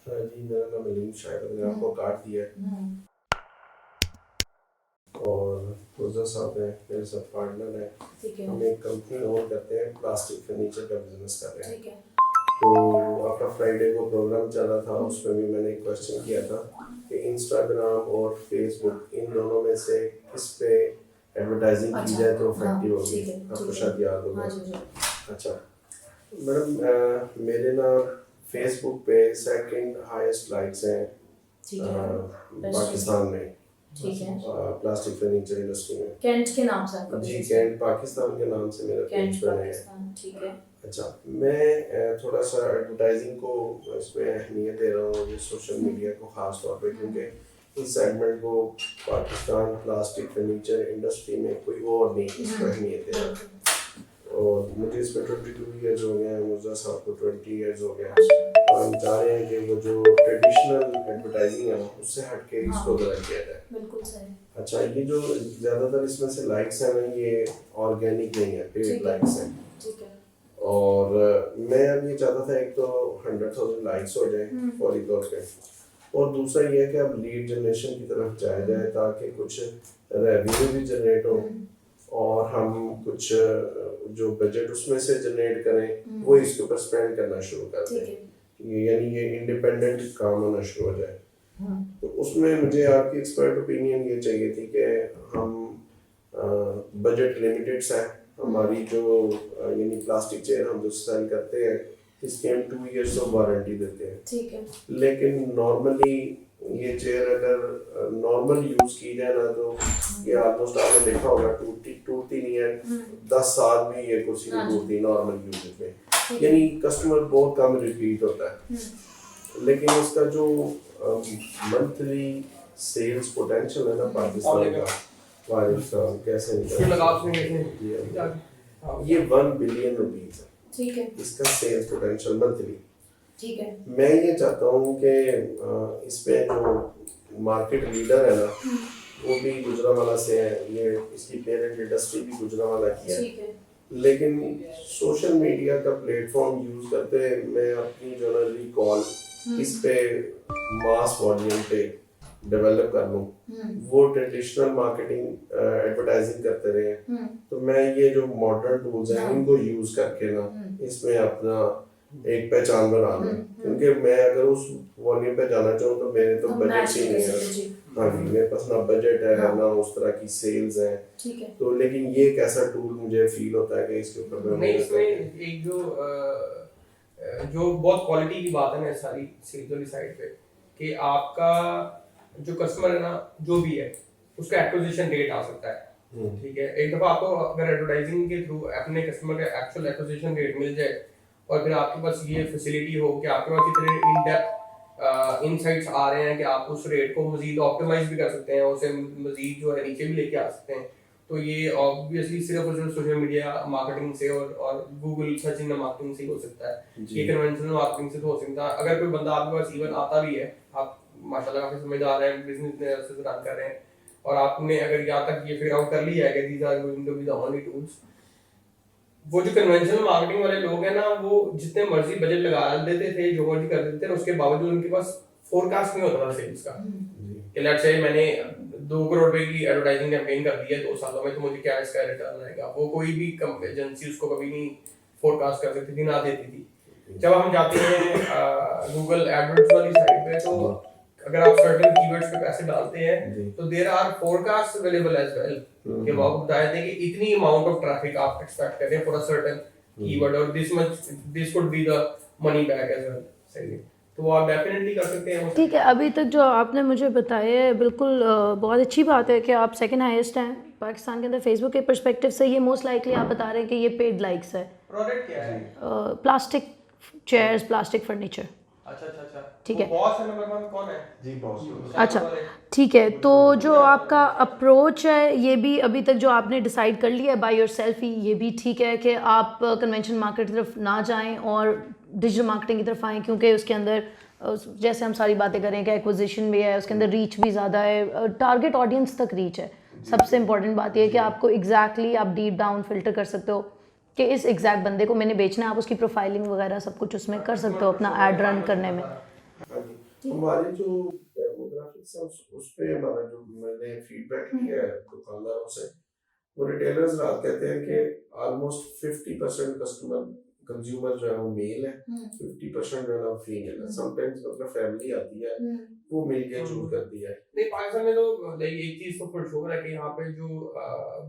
जी, मेरा नाम अलीम, शायद मैंने आपको कार्ड दिया है। और रोजा साहब है, मेरे साथ पार्टनर है। ठीक है। हम एक कंपनी ओन करते हैं, प्लास्टिक फर्नीचर का बिजनेस कर रहे हैं। ठीक है। तो आपका फ्राइडे को प्रोग्राम चला था, उसमें भी मैंने एक क्वेश्चन किया था कि इंस्टाग्राम और फेसबुक इन दोनों में से किस पे एडवर्टाइजिंग की जाए तो इफेक्टिव होगी। आपको शायद याद होगा। अच्छा मैडम, मेरे ना फेसबुक पे सेकंड हाईएस्ट लाइक्स हैं पाकिस्तान में। ठीक है। प्लास्टिक फर्नीचर इंडस्ट्री में कैंट के नाम से आपका जी, business कैंट पाकिस्तान के नाम से मेरा कैंट पेज बना है। पाकिस्तान। ठीक है। अच्छा, मैं थोड़ा सा एडवर्टाइजिंग को इसमें अहमियत दे रहा हूँ, ये सोशल मीडिया को ख़ास तौर पे, क्योंकि इस सेगमेंट को पाकिस्तान प्लास्टिक फर्नीचर इंडस्ट्री में कोई और नहीं इसको अहमियत दे रहा। और मुझे इसमें 22 ईयर्स हो गए हैं, मुर्जा साहब को 20 ईयर्स हो गए हैं। और हम चाह रहे हैं कि वो जो ट्रेडिशनल एडवर्टाइजिंग है उससे हट के इसको डेवलप किया जाए। बिल्कुल सही। अच्छा, ये जो ज़्यादातर इसमें से लाइक्स हैं ना, ये ऑर्गेनिक नहीं है, पेड लाइक्स हैं। ठीक है। और मैं अब ये चाहता था, एक तो 100,000 लाइक्स हो जाए फौरी तौर पे, और दूसरा ये है कि अब लीड जनरेशन की तरफ जाया जाए ताकि कुछ रेवेन्यू भी जनरेट हो और हम कुछ जो बजट उसमें से जनरेट करें वो इसके ऊपर स्पेंड करना शुरू कर दें, यानी ये इंडिपेंडेंट काम होना शुरू हो जाए। तो उसमें मुझे आपकी एक्सपर्ट ओपिनियन ये चाहिए थी कि हम बजट लिमिटेड है हमारी, जो यानी प्लास्टिक चेयर हम जो सेल करते हैं इसके हम 2 इयर्स ऑफ वारंटी देते हैं। ठीक है। लेकिन नॉर्मली ये चेयर अगर नॉर्मल यूज की जाए ना तो ये ऑलमोस्ट आपने देखा होगा टूटती नहीं है। 10 साल में ये कुर्सी नहीं टूटती नॉर्मल यूज में, यानी कस्टमर बहुत कम रिपीट होता है। लेकिन इसका जो मंथली सेल्स पोटेंशियल है ना पाकिस्तान का, कैसे ये 1 बिलियन रुपीज है। ठीक है। इसका सेल्स पोटेंशियल मंथली। ठीक है। मैं ये चाहता हूँ कि इसमें जो मार्केट लीडर है ना वो भी गुजरांवाला से है, ये इसकी पेरेंट इंडस्ट्री भी गुजरांवाला की है। लेकिन सोशल मीडिया का प्लेटफॉर्म यूज करते मैं अपनी जो है रिकॉल इस पे मास वॉल्यूम पे डेवलप कर लूँ, वो ट्रेडिशनल मार्केटिंग एडवर्टाइजिंग करते रहे। तो मैं ये जो मॉडर्न टूल्स हैं इनको यूज करके ना इसमें अपना एक पहचान बना लूँ, क्योंकि मैं अगर उस वॉल्यूम पे जाना चाहूँ तो मेरे तो बजट ही नहीं है। हाँ जी, मेरे पास ना बजट है ना उस तरह की सेल्स है। ठीक है। तो लेकिन ये एक ऐसा टूल मुझे फील होता है कि इसके ऊपर नहीं, इसमें एक जो बहुत क्वालिटी की बात है ना सारी सेल्स वाली साइड पे, कि आपका जो कस्टमर है ना जो भी है उसका एक्विजिशन रेट आ सकता है। ठीक है, एक दफा आपको अगर एडवर्टाइजिंग के थ्रू अपने कस्टमर का एक्चुअल एक्विजिशन रेट मिल जाए और फिर आपके पास ये फैसिलिटी हो कि आपके पास इतने इन डेप्थ इनसाइट्स आ रहे हैं कि आप उस रेट को मजीद ऑप्टिमाइज भी कर सकते हैं, उसे मजीद जो है नीचे भी लेके आ सकते हैं। तो ये ऑब्वियसली सिर्फ और सिर्फ सोशल मीडिया मार्केटिंग से और गूगल सर्च इंजन मार्केटिंग से हो सकता है। ये कन्वेंशनल मार्केटिंग से तो हो सकता है। अगर कोई बंदा आपके पास इवन आता भी है, आप माशाल्लाह काफी समझदार हैं, बिजनेस रन कर रहे हैं और आपने अगर यहाँ तक ये फिगर आउट कर लिया है कि these are going to be the only tools, वो जो कन्वेंशनल मार्केटिंग वाले लोग हैं ना वो जितने मर्जी बजट लगा देते थे, जो मर्जी कर देते थे, उसके बावजूद उनके पास फोरकास्ट नहीं होता था सेल्स का। कि लेट्स से मैंने 2 करोड़ रुपए की एडवर्टाइजिंग कैंपेन कर दी है 2 सालों में, तो मुझे क्या इसका रिटर्न आएगा, वो कोई भी एजेंसी उसको कभी नहीं फोरकास्ट कर सकती थी, ना देती थी। जब हम जाते हैं गूगल एडवर्ड्स वाली साइट पे, तो अगर आप सर्टेन कीवर्ड्स पे पैसे डालते हैं तो there are forecast available as well, कि वो आपको बताया था कि इतनी अमाउंट ऑफ ट्रैफिक आप एक्सपेक्ट कर रहे हैं फॉर अ सर्टेन कीवर्ड और this could be the money back as well. सही है, तो आप डेफिनेटली कर सकते हैं। ठीक है, अभी तक जो आपने मुझे बताया है बिल्कुल बहुत अच्छी बात है कि आप सेकंड हाईएस्ट हैं पाकिस्तान के अंदर फेसबुक के पर्सपेक्टिव से। ये मोस्ट लाइकली आप बता रहे हैं कि ये पेड लाइक्स है। प्रोडक्ट क्या है? Plastic chairs, plastic furniture. अच्छा, ठीक है। बॉस है नंबर 1 कौन है? जी बॉस। अच्छा ठीक है, तो जो आपका अप्रोच है ये भी अभी तक जो आपने डिसाइड कर लिया है बाय योरसेल्फ ही, ये भी ठीक है कि आप कन्वेंशन मार्केट की तरफ ना जाएं और डिजिटल मार्केटिंग की तरफ आएँ, क्योंकि उसके अंदर जैसे हम सारी बातें करें कि एक्विजिशन भी है, उसके अंदर रीच भी ज़्यादा है, टारगेट ऑडियंस तक रीच है। सबसे इंपॉर्टेंट बात यह है कि आपको एग्जैक्टली आप डीप डाउन फिल्टर कर सकते हो कि इस एग्जैक्ट बंदे को मैंने बेचना है। आप उसकी प्रोफाइलिंग वगैरह सब कुछ उसमें कर सकते हो अपना ऐड रन करने में। हमारी जो डेमोग्राफिक्स है उस पे हमारा जो मैंने फीडबैक लिया है दुकानदारों से, वो रिटेलर्स रात कहते हैं कि ऑलमोस्ट 50% कस्टमर कंज्यूमर जो है वो मेल है, 50% जो है ना फीमेल है। समटाइम्स मतलब फैमिली आती है वो मिल के चूज करती है। नहीं, पाकिस्तान में तो लाइक एक चीज तो फॉर श्योर है कि यहाँ पे जो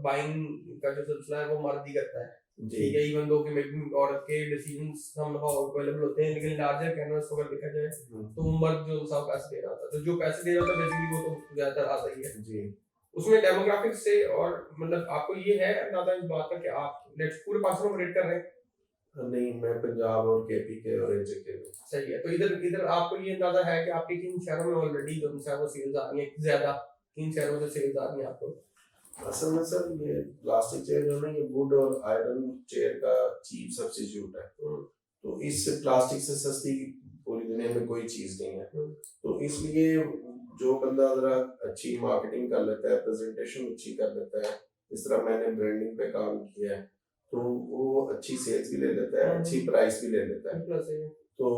बाइंग का जो सिलसिला है वो मर्द ही करता है। ठीक है, इवन दो कि मे बी औरत के डिसीजंस somehow अवेलेबल होते हैं, लेकिन लार्जर कैनवस को अगर देखा जाए तो वो मर्द जो इंसान पैसे दे रहा था, तो जो पैसे दे रहा था बेसिकली वो तो ज्यादातर आता ही है जी। उसमें डेमोग्राफिक्स से। और मतलब आपको ये है अंदाजा इस बात का कि आप लेट्स पूरे पाकिस्तान में रेट कर रहे हैं? नहीं, मैं पंजाब और केपी के और एजे के में। सही है, तो इधर इधर आपको ये अंदाजा है कि आपके किन शहरों में ऑलरेडी जो है वो सेल्स आ रही है, ज्यादा किन शहरों से सेल्स आ रही है आपको? असल में सर ये प्लास्टिक चेयर जो है ना ये वुड और आयरन चेयर का चीप सब्स्टिट्यूट है, तो इस प्लास्टिक से सस्ती पूरी दुनिया में कोई चीज नहीं है। तो इसलिए जो बंदा जरा अच्छी मार्केटिंग कर लेता है, प्रेजेंटेशन अच्छी कर लेता है, इस तरह मैंने ब्रांडिंग पे काम किया है, तो वो अच्छी सेल्स भी ले लेता है, अच्छी प्राइस भी ले लेता है। तो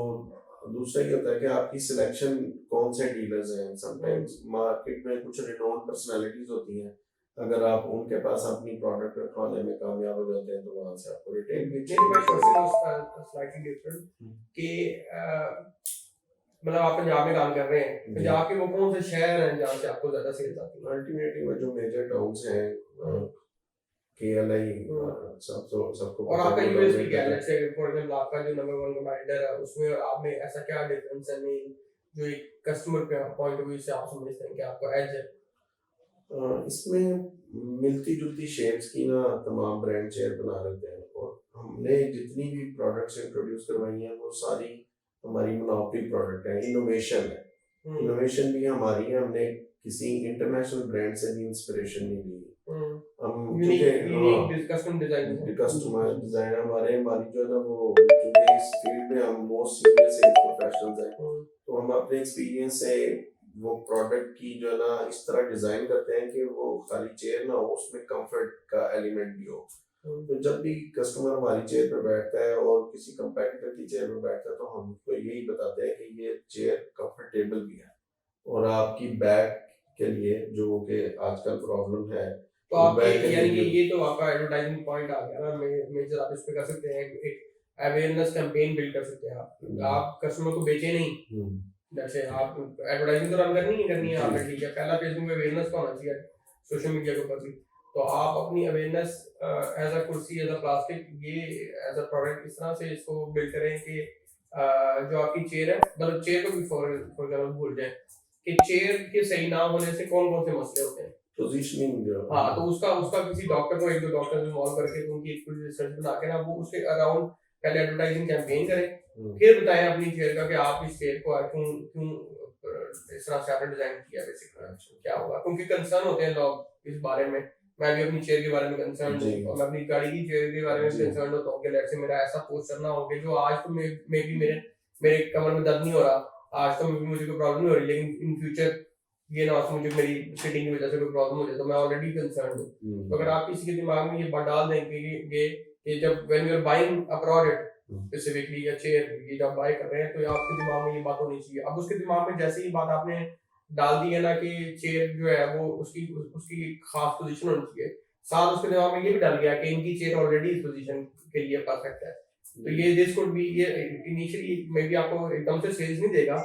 दूसरा ये होता है कि आपकी सिलेक्शन कौन से डीलर्स हैं। समटाइम्स मार्केट में कुछ रिनोन्ड पर्सनालिटीज होती हैं, अगर आप उनके पास अपनी प्रोडक्ट रखवाने में कामयाब हो जाते हैं तो वहां से आपको रिटेल भी स्लाइटली डिफरेंट कि मतलब आप पंजाब में काम कर रहे हैं, पंजाब के वो कौन से शहर हैं जहाँ से आपको ज्यादा सेल्स आती है? अल्टीमेटली वो जो मेजर टाउन्स हैं केएलआई सबको। और आपका यूएसपी क्या है? लेट्स से फॉर एग्जांपल आपका जो नंबर 1 कंपटीटर है उसमें आप में ऐसा क्या डिफरेंस है मेन जो एक कस्टमर के पॉइंट ऑफ व्यू से आप समझते हैं कि आपका एज है? इसमें मिलती जुलती शेप्स की ना तमाम ब्रांड चेयर बना लेते हैं, और हमने जितनी भी प्रोडक्ट्स इंट्रोड्यूस करवाई हैं वो सारी हमारी मोनोपोली प्रोडक्ट है, इनोवेशन है। इनोवेशन भी हमारी है, हमने किसी इंटरनेशनल ब्रांड से भी इंस्पिरेशन नहीं ली। हम unique custom design customer design हमारी जो है ना वो क्योंकि इस फील्ड में हम मोस्ट सीनियर सेल्स प्रोफेशनल्स हैं, तो हम अपने एक्सपीरियंस से वो प्रोडक्ट की जो है ना इस तरह डिजाइन करते हैं कि वो खाली चेयर ना हो, उसमें कंफर्ट का एलिमेंट भी हो। तो जब भी कस्टमर हमारी चेयर पर बैठता है और किसी कंपेटिटर की चेयर पर बैठता है तो हम उसको यही बताते हैं कि ये चेयर कंफर्टेबल भी है, और आपकी बैक के लिए जो कि आजकल प्रॉब्लम है तो आप यानी कि ये तो आपका एडवर्टाइजिंग पॉइंट आ गया ना, मेजर आप इस पे कर सकते हैं, एक अवेयरनेस कैंपेन बिल्ड कर सकते हैं। आप कस्टमर को बेचे नहीं, जैसे आप एडवर्टाइजिंग तो रन करनी है आपने, ठीक है, पहला फेसबुक पे अवेयरनेस का होना चाहिए सोशल मीडिया के ऊपर भी, तो आप अपनी अवेयरनेस एज अ कुर्सी, एज अ प्लास्टिक, ये एज अ प्रोडक्ट इस तरह से इसको बिल्ड करें कि जो आपकी चेयर है, मतलब चेयर को भी फॉर एग्जांपल भूल जाए कि चेयर के सही ना होने से कौन कौन से मसले होते हैं, पोजीशनिंग जो हाँ, तो उसका किसी डॉक्टर को, एक दो डॉक्टर इन्वॉल्व करके उनकी एक पूरी रिसर्च बना के ना वो उसके अराउंड पहले एडवर्टाइजिंग कैंपेन करें, फिर बताएं अपनी चेयर का कि आप इस चेयर को क्यों इस तरह से आपने डिजाइन किया, बेसिकली क्या होगा, क्योंकि कंसर्न होते हैं लोग इस बारे में। मैं भी अपनी चेयर के बारे में कंसर्न हूँ, और मैं अपनी गाड़ी की चेयर के बारे में कंसर्न होता हूँ कि लेट्स से मेरा ऐसा पोस्टर ना हो कि जो आज तो मे बी मेरे कमर में दर्द नहीं हो रहा, आज तो मुझे कोई प्रॉब्लम नहीं हो रही, लेकिन इन फ्यूचर ये ना हो मुझे मेरी सिटिंग की वजह से कोई प्रॉब्लम हो जाए, तो मैं ऑलरेडी कंसर्न हूँ। तो अगर आप किसी के दिमाग में ये बात डाल देंगे कि जब when you are buying a product specifically या चेयर, ये जब बाय कर रहे हैं तो आपके दिमाग में ये बात होनी चाहिए। अब उसके दिमाग में जैसे ही बात आपने डाल दी है ना कि चेयर जो है वो उसकी खास पोजीशन होनी चाहिए, साथ उसके दिमाग में ये भी डाल गया कि इनकी चेयर ऑलरेडी इस पोजीशन के लिए परफेक्ट है, तो ये दिस कुड बी, ये इनिशियली मे बी आपको एकदम से सेल्स नहीं देगा,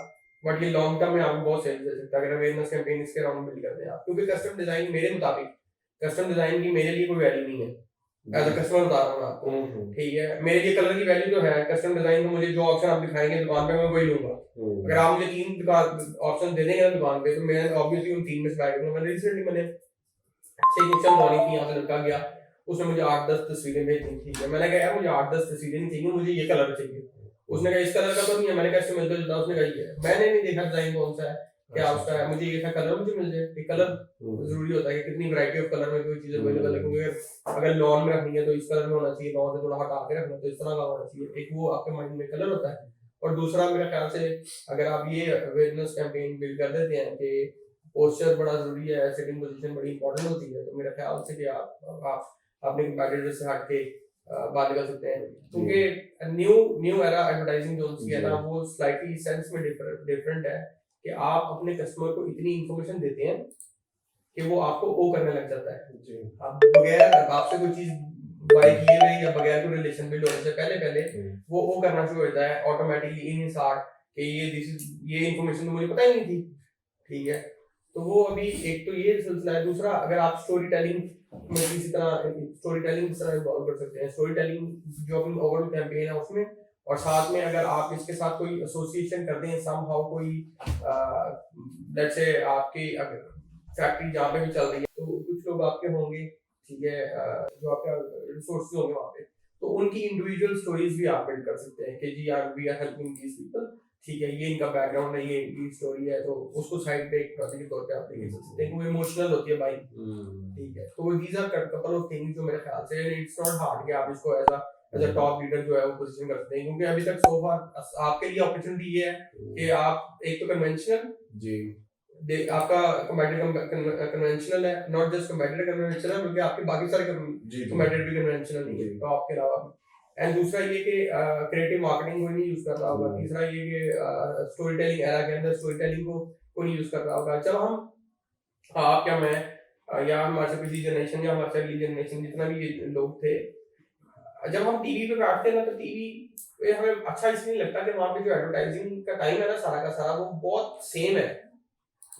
बट ये लॉन्ग टर्म में आपको बहुत सेल्स दे सकता है अगर अवेयरनेस कैंपेन इसके अराउंड बिल्ड करते हैं आप। क्योंकि कस्टम डिजाइन मेरे मुताबिक कस्टम डिजाइन की मेरे लिए कोई वैल्यू नहीं है, एज अ कस्टमर बता रहा हूँ आपको, ठीक है, मेरे लिए कलर की वैल्यू तो है, कस्टम डिजाइन में मुझे जो ऑप्शन आप दिखाएंगे दुकान पे मैं वही लूंगा। अगर आप मुझे 3 ऑप्शन दे देंगे ना दुकान पे तो मैं ऑब्वियसली उन 3 में से बाय करूंगा। मैंने रिसेंटली से कुछ मॉर्निंग थी, यहाँ से लड़का गया, उसने मुझे 8-10 तस्वीरें भेजी, ठीक है, मैंने कहा यार मुझे 8-10 तस्वीरें नहीं चाहिए, मुझे ये कलर चाहिए। उसने कहा इस कलर का तो नहीं है, मैंने कहा इससे मिलता जुलता, उसने कहा ये है, मैंने नहीं देखा डिजाइन कौन सा है, क्या उसका है, मुझे ये था कलर मुझे मिल जाए। कलर जरूरी होता है कि कितनी वैरायटी ऑफ कलर में कोई चीज अवेलेबल है, क्योंकि अगर लॉन में रखनी है तो इस कलर में होना चाहिए, लॉन से थोड़ा हटा के रखना तो इस तरह का होना चाहिए, एक वो आपके माइंड में कलर होता है। और दूसरा मेरे ख्याल से अगर आप ये अवेयरनेस कैंपेन बिल्ड कर देते हैं कि पोस्चर बड़ा जरूरी है, सिटिंग पोजीशन बड़ी इंपॉर्टेंट होती है, तो मेरे ख्याल से कि आप अपने कंपैटिटर से हट के बात कर सकते हैं, क्योंकि न्यू एरा एडवर्टाइजिंग जो है ना वो स्लाइटली सेंस में डिफरेंट है कि आप अपने कस्टमर को इतनी इंफॉर्मेशन देते हैं कि वो आपको ओ करने लग जाता है जी आप बगैर आपसे कोई चीज बाय किए हुए या बगैर कोई रिलेशन बिल्ड होने से पहले वो ओ करना शुरू हो जाता है ऑटोमेटिकली इन हिज हार्ट कि ये इंफॉर्मेशन तो मुझे पता ही नहीं थी, ठीक है। तो वो अभी एक तो ये सिलसिला है। दूसरा, अगर आप स्टोरी टेलिंग में किसी तरह स्टोरी टेलिंग किस तरह इन्वॉल्व कर सकते हैं, स्टोरी टेलिंग जो अपनी ओवरऑल कैंपेन है उसमें, और साथ में अगर आप इसके साथ कोई एसोसिएशन करते हैं समहाउ, कोई लेट्स से आपकी फैक्ट्री जहाँ पे भी चल रही है तो कुछ लोग आपके होंगे, ठीक है, जो आपका रिसोर्सेज होंगे वहाँ पे, तो उनकी इंडिविजुअल स्टोरीज भी आप बिल्ड कर सकते हैं कि जी यार we are helping these people, ठीक है, ये इनका बैकग्राउंड है, ये इनकी स्टोरी है, तो उसको साइड पे एक टॉपिक के तौर पे आप लेके चल सकते हैं। वो इमोशनल होती है बाइक, ठीक है। तो these are couple of things जो मेरे ख्याल से इट्स नॉट हार्ड कि आप इसको एज अ टॉप लीडर जो है वो पोजीशन कर सकते हैं, क्योंकि अभी तक सो फार आपके लिए अपॉर्चुनिटी ये है कि आप एक तो कन्वेंशनल जी आपका कम्पेटिटिव कन्वेंशनल है, नॉट जस्ट कम्पेटिटिव कन्वेंशनल बल्कि आपके बाकी सारे कम्पेटिटिव भी कन्वेंशनल नहीं है तो आपके अलावा भी। एंड दूसरा ये कि क्रिएटिव मार्केटिंग को नहीं यूज कर रहा होगा। तीसरा ये कि स्टोरी टेलिंग एरा के अंदर स्टोरी टेलिंग को नहीं यूज कर रहा होगा। जब हम आप या मैं या हमारे से पिछली जनरेशन या हमारे से अगली जनरेशन जितना भी ये लोग थे, जब हम टीवी पे बैठते हैं ना तो टीवी हमें अच्छा इसलिए नहीं लगता कि वहाँ पे जो एडवर्टाइजिंग का टाइम है ना सारा का सारा वो बहुत सेम है,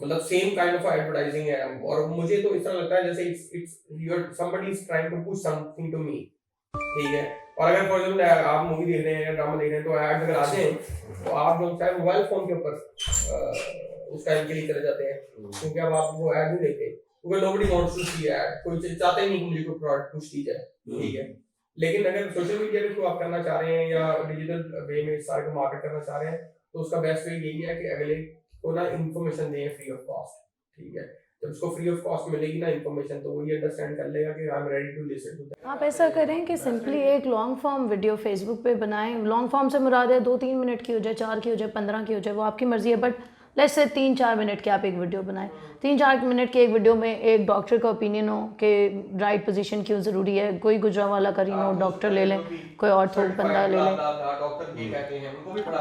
मतलब सेम काइंड ऑफ एडवर्टाइजिंग है। और मुझे तो इस तरह लगता है जैसे it's somebody is trying to push something to me, ठीक है। और अगर फॉर एग्जांपल आप मूवी देख रहे हैं या ड्रामा देख रहे हैं तो ऐड अगर आ जाए तो आप लोग चाहे मोबाइल फोन के ऊपर उस टाइम के लिए चले जाते हैं, क्योंकि अब आप वो ऐड नहीं देखते, क्योंकि nobody wants to see ad, कोई चाहता ही नहीं कि मुझे कोई प्रोडक्ट पुश की जाए, ठीक है। लेकिन अगर सोशल मीडिया के थ्रू आप करना चाह रहे हैं या डिजिटल वे में सारे को मार्केट करना चाह रहे हैं तो उसका बेस्ट वे यही है कि अगले को ना इन्फॉर्मेशन दें फ्री ऑफ कॉस्ट, ठीक है। जब उसको फ्री ऑफ कॉस्ट मिलेगी ना इन्फॉर्मेशन तो वो ये अंडरस्टैंड कर लेगा कि I am ready to listen to that. आप ऐसा करें कि सिंपली एक लॉन्ग फॉर्म वीडियो फेसबुक पे बनाएं। लॉन्ग फॉर्म से मुराद है 2-3 मिनट की हो जाए, 4 की हो जाए, 15 की हो जाए, वो आपकी मर्जी है, बट लेट्स से 3-4 मिनट की आप एक वीडियो बनाएं। 3-4 मिनट के एक वीडियो में एक डॉक्टर का ओपिनियन हो कि राइट पोजीशन क्यों ज़रूरी है, कोई गुजरांवाला का रीनो डॉक्टर ले लें, कोई ऑर्थो बंदा ले लें,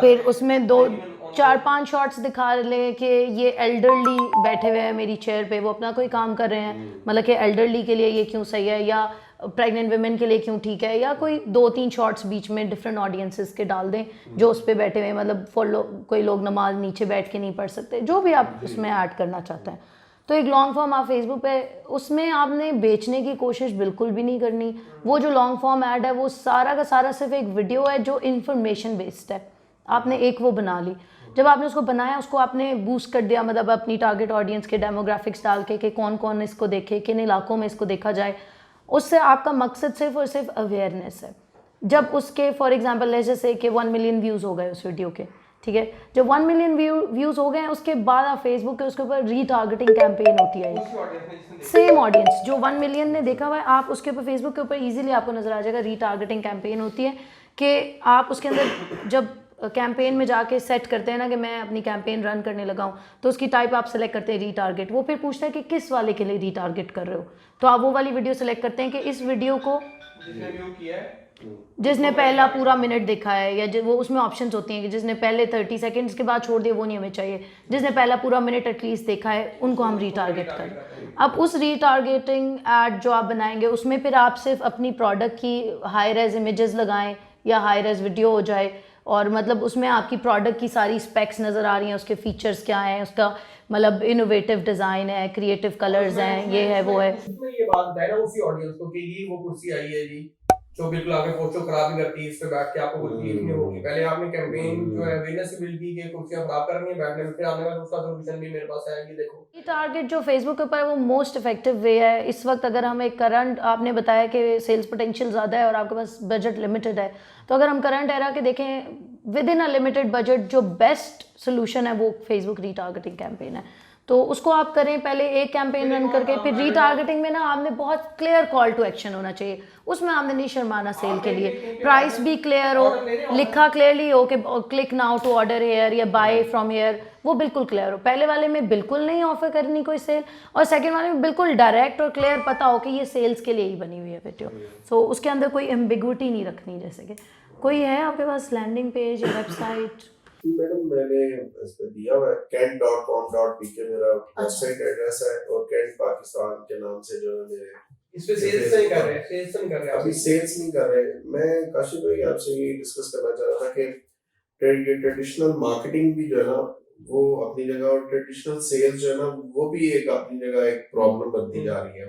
फिर उसमें 2-4-5 शॉट्स दिखा लें कि ये एल्डरली बैठे हुए हैं मेरी चेयर पे, वो अपना कोई काम कर रहे हैं, मतलब कि एल्डरली के लिए ये क्यों सही है या प्रेग्नेंट वुमेन के लिए क्यों ठीक है, या कोई 2-3 शॉट्स बीच में डिफरेंट ऑडियंसेस के डाल दें जो उस पर बैठे हुए हैं, मतलब कोई लोग नमाज नीचे बैठ के नहीं पढ़ सकते, जो भी आप उसमें ऐड करना चाहते हैं। तो एक लॉन्ग फॉर्म आप फेसबुक पे, उसमें आपने बेचने की कोशिश बिल्कुल भी नहीं करनी। वो जो लॉन्ग फॉर्म ऐड है वो सारा का सारा सिर्फ एक वीडियो है जो इन्फॉर्मेशन बेस्ड है। आपने एक वो बना ली, जब आपने उसको बनाया उसको आपने बूस्ट कर दिया, मतलब अपनी टारगेट ऑडियंस के डेमोग्राफिक्स डाल के कि कौन कौन इसको देखे, किन इलाकों में इसको देखा जाए। उससे आपका मकसद सिर्फ और सिर्फ अवेयरनेस है। जब उसके फॉर एग्जांपल जैसे कि 1 मिलियन व्यूज़ हो गए उस वीडियो के, ठीक है, जब 1 मिलियन व्यूज़ हो गए हैं उसके बाद आप फेसबुक के उसके ऊपर रीटारगेटिंग कैंपेन होती है, सेम ऑडियंस जो 1 मिलियन ने देखा हुआ है, आप उसके ऊपर फेसबुक के ऊपर ईजिली आपको नजर आ जाएगा रीटारगेटिंग कैंपेन होती है कि आप उसके अंदर जब कैंपेन में जाके सेट करते हैं ना कि मैं अपनी कैंपेन रन करने लगा हूँ, तो उसकी टाइप आप सेलेक्ट करते हैं रीटारगेट। वो फिर पूछता है कि किस वाले के लिए रीटारगेट कर रहे हो, तो आप वो वाली वीडियो सेलेक्ट करते हैं कि इस वीडियो को जिसने पहला पूरा मिनट देखा है, या वो उसमें ऑप्शंस होती हैं कि जिसने पहले 30 सेकंड्स के बाद छोड़ दिए वो नहीं हमें चाहिए, जिसने पहला पूरा मिनट एटलीस्ट देखा है उनको हम रीटारगेट करें। अब उस रीटारगेटिंग ऐड जो आप बनाएंगे उसमें फिर आप सिर्फ अपनी प्रोडक्ट की हाई रेज इमेजेस लगाएं या हाई रेज वीडियो हो जाए, और मतलब उसमें आपकी प्रोडक्ट की सारी स्पेक्स नज़र आ रही हैं, उसके फीचर्स क्या हैं, उसका मतलब इनोवेटिव डिज़ाइन है, क्रिएटिव कलर्स हैं, ये है वो है। उसमें ये बात बताए ना उसी ऑडियंस को कि ये वो कुर्सी आई है जी जो बिल्कुल आगे पोस्टर खराब ही करती है, इस पे बैठ के आपको कुछ नहीं होगी। पहले आपने कैंपेन जो है अवेयरनेस बिल्ड की कि कुर्सियां खराब कर रही हैं बैठने में, फिर आने वाला उसका सॉल्यूशन भी मेरे पास है, ये देखो। ये टारगेट जो फेसबुक के ऊपर है वो मोस्ट इफेक्टिव वे है इस वक्त। अगर हम एक करंट, आपने बताया कि सेल्स पोटेंशियल ज़्यादा है और आपके पास बजट लिमिटेड है, तो अगर हम करंट एरा के देखें with in a limited budget जो बेस्ट सोल्यूशन है वो फेसबुक रीटारगेटिंग कैंपेन है। तो उसको आप करें, पहले एक कैंपेन रन करके फिर रीटारगेटिंग में ना आपने बहुत क्लियर कॉल टू एक्शन होना चाहिए, उसमें आपने नहीं शर्माना सेल के लिए, प्राइस भी क्लियर हो, लिखा क्लियरली हो कि click now to order here या बाय फ्रॉम हेयर, वो बिल्कुल क्लियर हो। पहले वाले में बिल्कुल नहीं ऑफर करनी कोई सेल, और सेकंड वाले में बिल्कुल डायरेक्ट और क्लियर पता हो कि ये सेल्स के लिए ही बनी हुई है वीडियो। सो उसके अंदर कोई एम्बिग्विटी नहीं रखनी, जैसे कि कोई है आपके पास लैंडिंग पेज या वेबसाइट मैडम मैंने इस पे दिया हुआ है kent.com.pk मेरा वेबसाइट एड्रेस है, और कैंट पाकिस्तान के नाम से जो है मेरे इस पे सेल्स नहीं कर रहे, सेल्स नहीं कर रहे अभी सेल्स नहीं कर रहे। मैं काशिफ भाई आपसे ये डिस्कस करना चाह रहा था कि ट्रेडिशनल मार्केटिंग भी जो है ना वो अपनी जगह, और ट्रेडिशनल सेल्स जो है ना वो भी एक अपनी जगह एक प्रॉब्लम बनती जा रही है।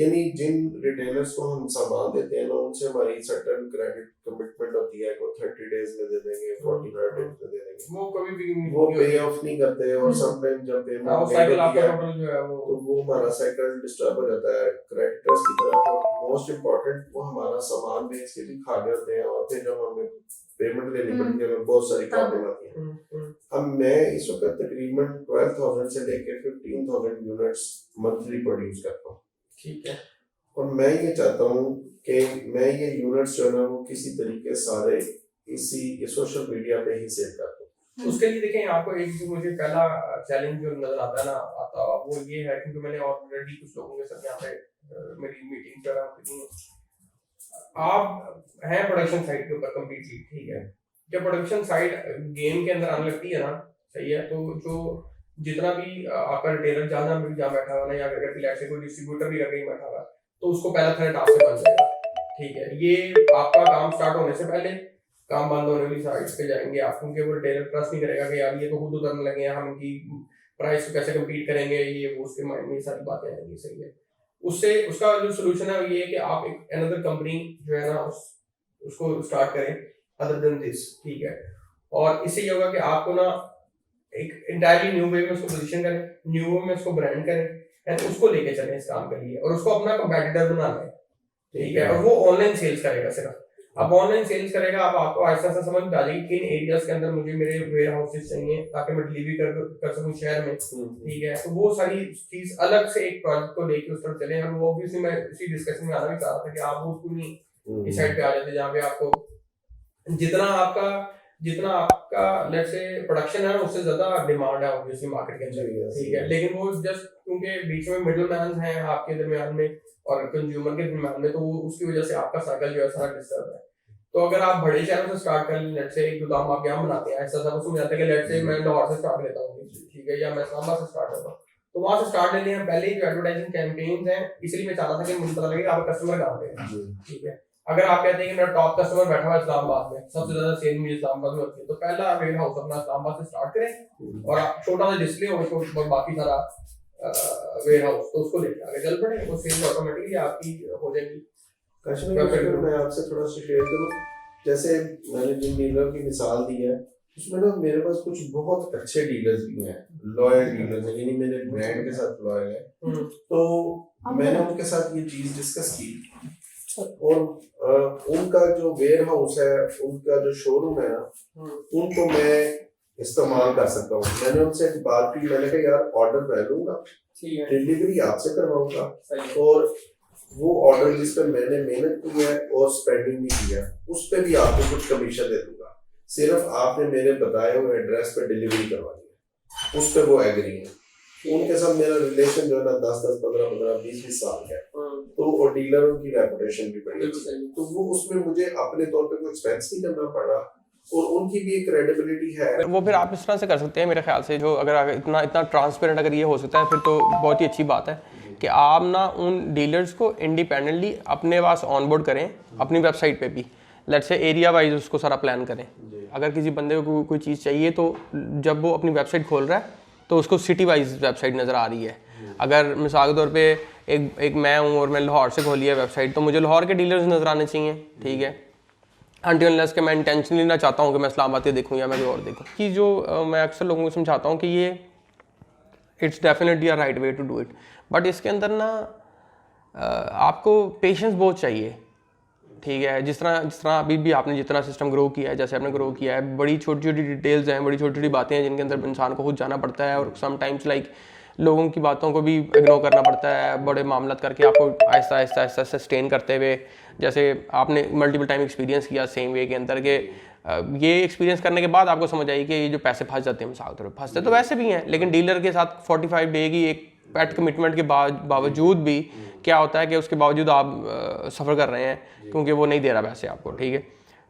यानी जिन रिटेलर्स को हम सामान देते हैं ना उनसे हमारी सर्टेन क्रेडिट कमिटमेंट होती है कि 30 डेज में दे देंगे, 45 डेज में दे देंगे, वो कभी भी वो पे ऑफ नहीं करते, और समटाइम जब पेमेंट साइकिल आपका टोटल जो है वो हमारा साइकिल डिस्टर्ब हो जाता है क्रेडिटर्स की तरफ। और मोस्ट इम्पोर्टेंट वो हमारा सामान बेच के भी खा जाते हैं, और फिर जब हमें पेमेंट देनी पड़ती है बहुत सारी प्रॉब्लम आती है। अब मैं इस वक्त तकरीबन 12,000 से लेकर 15,000 यूनिट्स मंथली प्रोड्यूस करता हूँ। ठीक है, और मैं ये चाहता हूँ कि मैं ये यूनिट्स जो है ना वो किसी तरीके सारे इसी सोशल मीडिया पे ही सेल करता हूँ। उसके लिए देखें आपको एक जो मुझे पहला चैलेंज जो नजर आता है ना वो ये है, क्योंकि मैंने ऑलरेडी कुछ लोगों के साथ यहाँ पे मेरी मीटिंग कर रहा हूँ। आप हैं प्रोडक्शन साइड के ऊपर कंप्लीटली, ठीक है, जब प्रोडक्शन साइड गेम के अंदर आने लगती है ना, सही है, तो जो जितना भी आपका रिटेलर जहाँ भी जहाँ बैठा हुआ ना, या अगर से कोई डिस्ट्रीब्यूटर भी कहीं बैठा हुआ तो उसको पहला थ्रेट आपसे बन जाएगा। ठीक है, ये आपका काम स्टार्ट होने से पहले काम बंद होने वाली साइड पे जाएंगे आप, क्योंकि वो रिटेलर ट्रस्ट नहीं करेगा कि यार ये तो खुद उतरने लगे हैं, हम इनकी प्राइस को कैसे कम्पीट करेंगे, ये वो उसके माइंड में ये सारी बातें आएंगी। सही है, उससे उसका जो सोल्यूशन है ये है कि आप एक अनदर कंपनी जो है ना उसको स्टार्ट करें अदर देन दिस। ठीक है, और इससे ये होगा कि आपको ना एक इंटायरली न्यू वे में उसको पोजीशन करें, न्यू वे में उसको ब्रांड करें एंड उसको लेके चलें इस काम के लिए, और उसको अपना कंपेटिटर बनाना है। ठीक है, और वो ऑनलाइन सेल्स करेगा सिर्फ। अब ऑनलाइन सेल्स करेगा, अब आपको ऐसा ऐसा समझ आ जाएगी किन एरियाज के अंदर मुझे मेरे वेयर हाउसेस चाहिए ताकि मैं डिलीवरी कर सकूं शहर में। ठीक है, तो वो सारी चीज अलग से एक प्रोजेक्ट को लेके उस तरफ चले, और वो ऑब्वियसली मैं इसी डिस्कशन में आना भी चाह रहा था कि आप वो पूरी इस साइड पे आ जाते जहाँ पे आपको जितना आपका लेट्स से प्रोडक्शन है उससे ज्यादा डिमांड है ऑब्वियसली मार्केट के अंदर। ठीक है, लेकिन वो जस्ट क्योंकि बीच में मिडिल मैन हैं आपके दरमियान में और कंज्यूमर के दरमियान में, तो वो उसकी वजह से आपका साइकिल जो है सारा डिस्टर्ब है। तो अगर आप बड़े शहरों से स्टार्ट कर लें, लेट्स से एक गोदाम आप यहाँ बनाते हैं, ऐसा सब समझ आता है कि लेट्स से मैं लाहौर से स्टार्ट लेता हूँ, ठीक है, या मैं इस्लामाबाद से स्टार्ट करता हूँ, तो वहां से स्टार्ट लेने हैं। पहले जो एडवर्टाइजिंग कैंपेन्स हैं, इसलिए मैं चाहता था कि मुझे पता लगे आपका कस्टमर कहाँ पे है। ठीक है, अगर आप कहते हैं कि मेरा टॉप कस्टमर बैठा हुआ है इस्लामाबाद में, सबसे ज्यादा सेल मुझे इस्लामाबाद में होती है, तो पहला वेयर हाउस अपना इस्लामाबाद से स्टार्ट करें, और छोटा सा डिस्प्ले हो उसको बाकी सारा वेयर हाउस, तो उसको लेके आगे चल पड़े, वो सेल ऑटोमेटिकली आपकी हो जाएगी। मैं आपसे थोड़ा सा शेयर करूं, जैसे मैंने जिन डीलर की मिसाल दी है उसमें ना मेरे पास कुछ बहुत अच्छे डीलर्स भी हैं, लॉयल डीलर्स हैं, यानी मेरे ब्रांड के साथ लॉयल है। तो मैंने उनके साथ ये चीज डिस्कस की, और उनका जो वेयर हाउस है, उनका जो शोरूम है ना, उनको मैं इस्तेमाल कर सकता हूँ। मैंने उनसे बात की, मैंने कहा यार ऑर्डर मैं लूंगा, डिलीवरी आपसे करवाऊंगा, और वो ऑर्डर जिस पर मैंने मेहनत की है और स्पेंडिंग भी किया उस पर भी आपको कुछ कमीशन दे दूंगा, सिर्फ आपने मेरे बताए हुए एड्रेस पर डिलीवरी करवानी है, उस पर वो एग्री है। उनके साथ मेरा रिलेशन जो है ना 10-10, 15-15, 20-20 साल का है, तो और डीलरों की रेपुटेशन भी बड़ी अच्छी है, तो वो उसमें मुझे अपने तौर पे कोई एक्सपेंस नहीं करना पड़ा, और उनकी भी एक क्रेडिबिलिटी है। वो फिर आप इस तरह से कर सकते हैं मेरे ख्याल से, जो अगर इतना ट्रांसपेरेंट अगर ये हो सकता है फिर तो बहुत ही अच्छी बात है कि आप ना उन डीलर्स को इंडिपेंडेंटली अपने पास ऑनबोर्ड करें अपनी वेबसाइट पे भी, लेट्स से एरिया वाइज उसको सारा प्लान करें। अगर किसी बंदे को कोई चीज़ चाहिए तो जब वो अपनी वेबसाइट खोल रहा है तो उसको सिटी वाइज वेबसाइट नज़र आ रही है। अगर मिसाल के तौर पे एक मैं हूँ और मैं लाहौर से खोली है वेबसाइट, तो मुझे लाहौर के डीलर्स नज़र आने चाहिए। ठीक है, अनटिल अनलेस कि मैं इंटेंशनली ना चाहता हूँ कि मैं इस्लामाबाद के देखूँ या मैं कोई और देखूँ, कि जो मैं अक्सर लोगों को समझाता हूँ कि ये it's definitely a right way to do it, but इसके अंदर ना आपको पेशेंस बहुत चाहिए। ठीक है, जिस तरह अभी भी आपने जितना सिस्टम ग्रो किया है, जैसे आपने ग्रो किया है, बड़ी छोटी छोटी डिटेल्स हैं, बड़ी छोटी छोटी बातें हैं जिनके अंदर इंसान को खुद जाना पड़ता है, और समटाइम्स लाइक लोगों की बातों को भी इग्नोर करना पड़ता है, बड़े मामलात करके आपको आहिस्ता आहिस्ता सस्टेन करते हुए, जैसे आपने मल्टीपल टाइम एक्सपीरियंस किया सेम वे के अंदर के ये एक्सपीरियंस करने के बाद आपको समझ आई कि ये जो पैसे फंस जाते हैं, मिसाल के तौर पर फंसते तो वैसे भी हैं, लेकिन डीलर के साथ 45 डे की एक पेट कमिटमेंट के बावजूद भी क्या होता है कि उसके बावजूद आप सफ़र कर रहे हैं क्योंकि वो नहीं दे रहा पैसे आपको। ठीक है,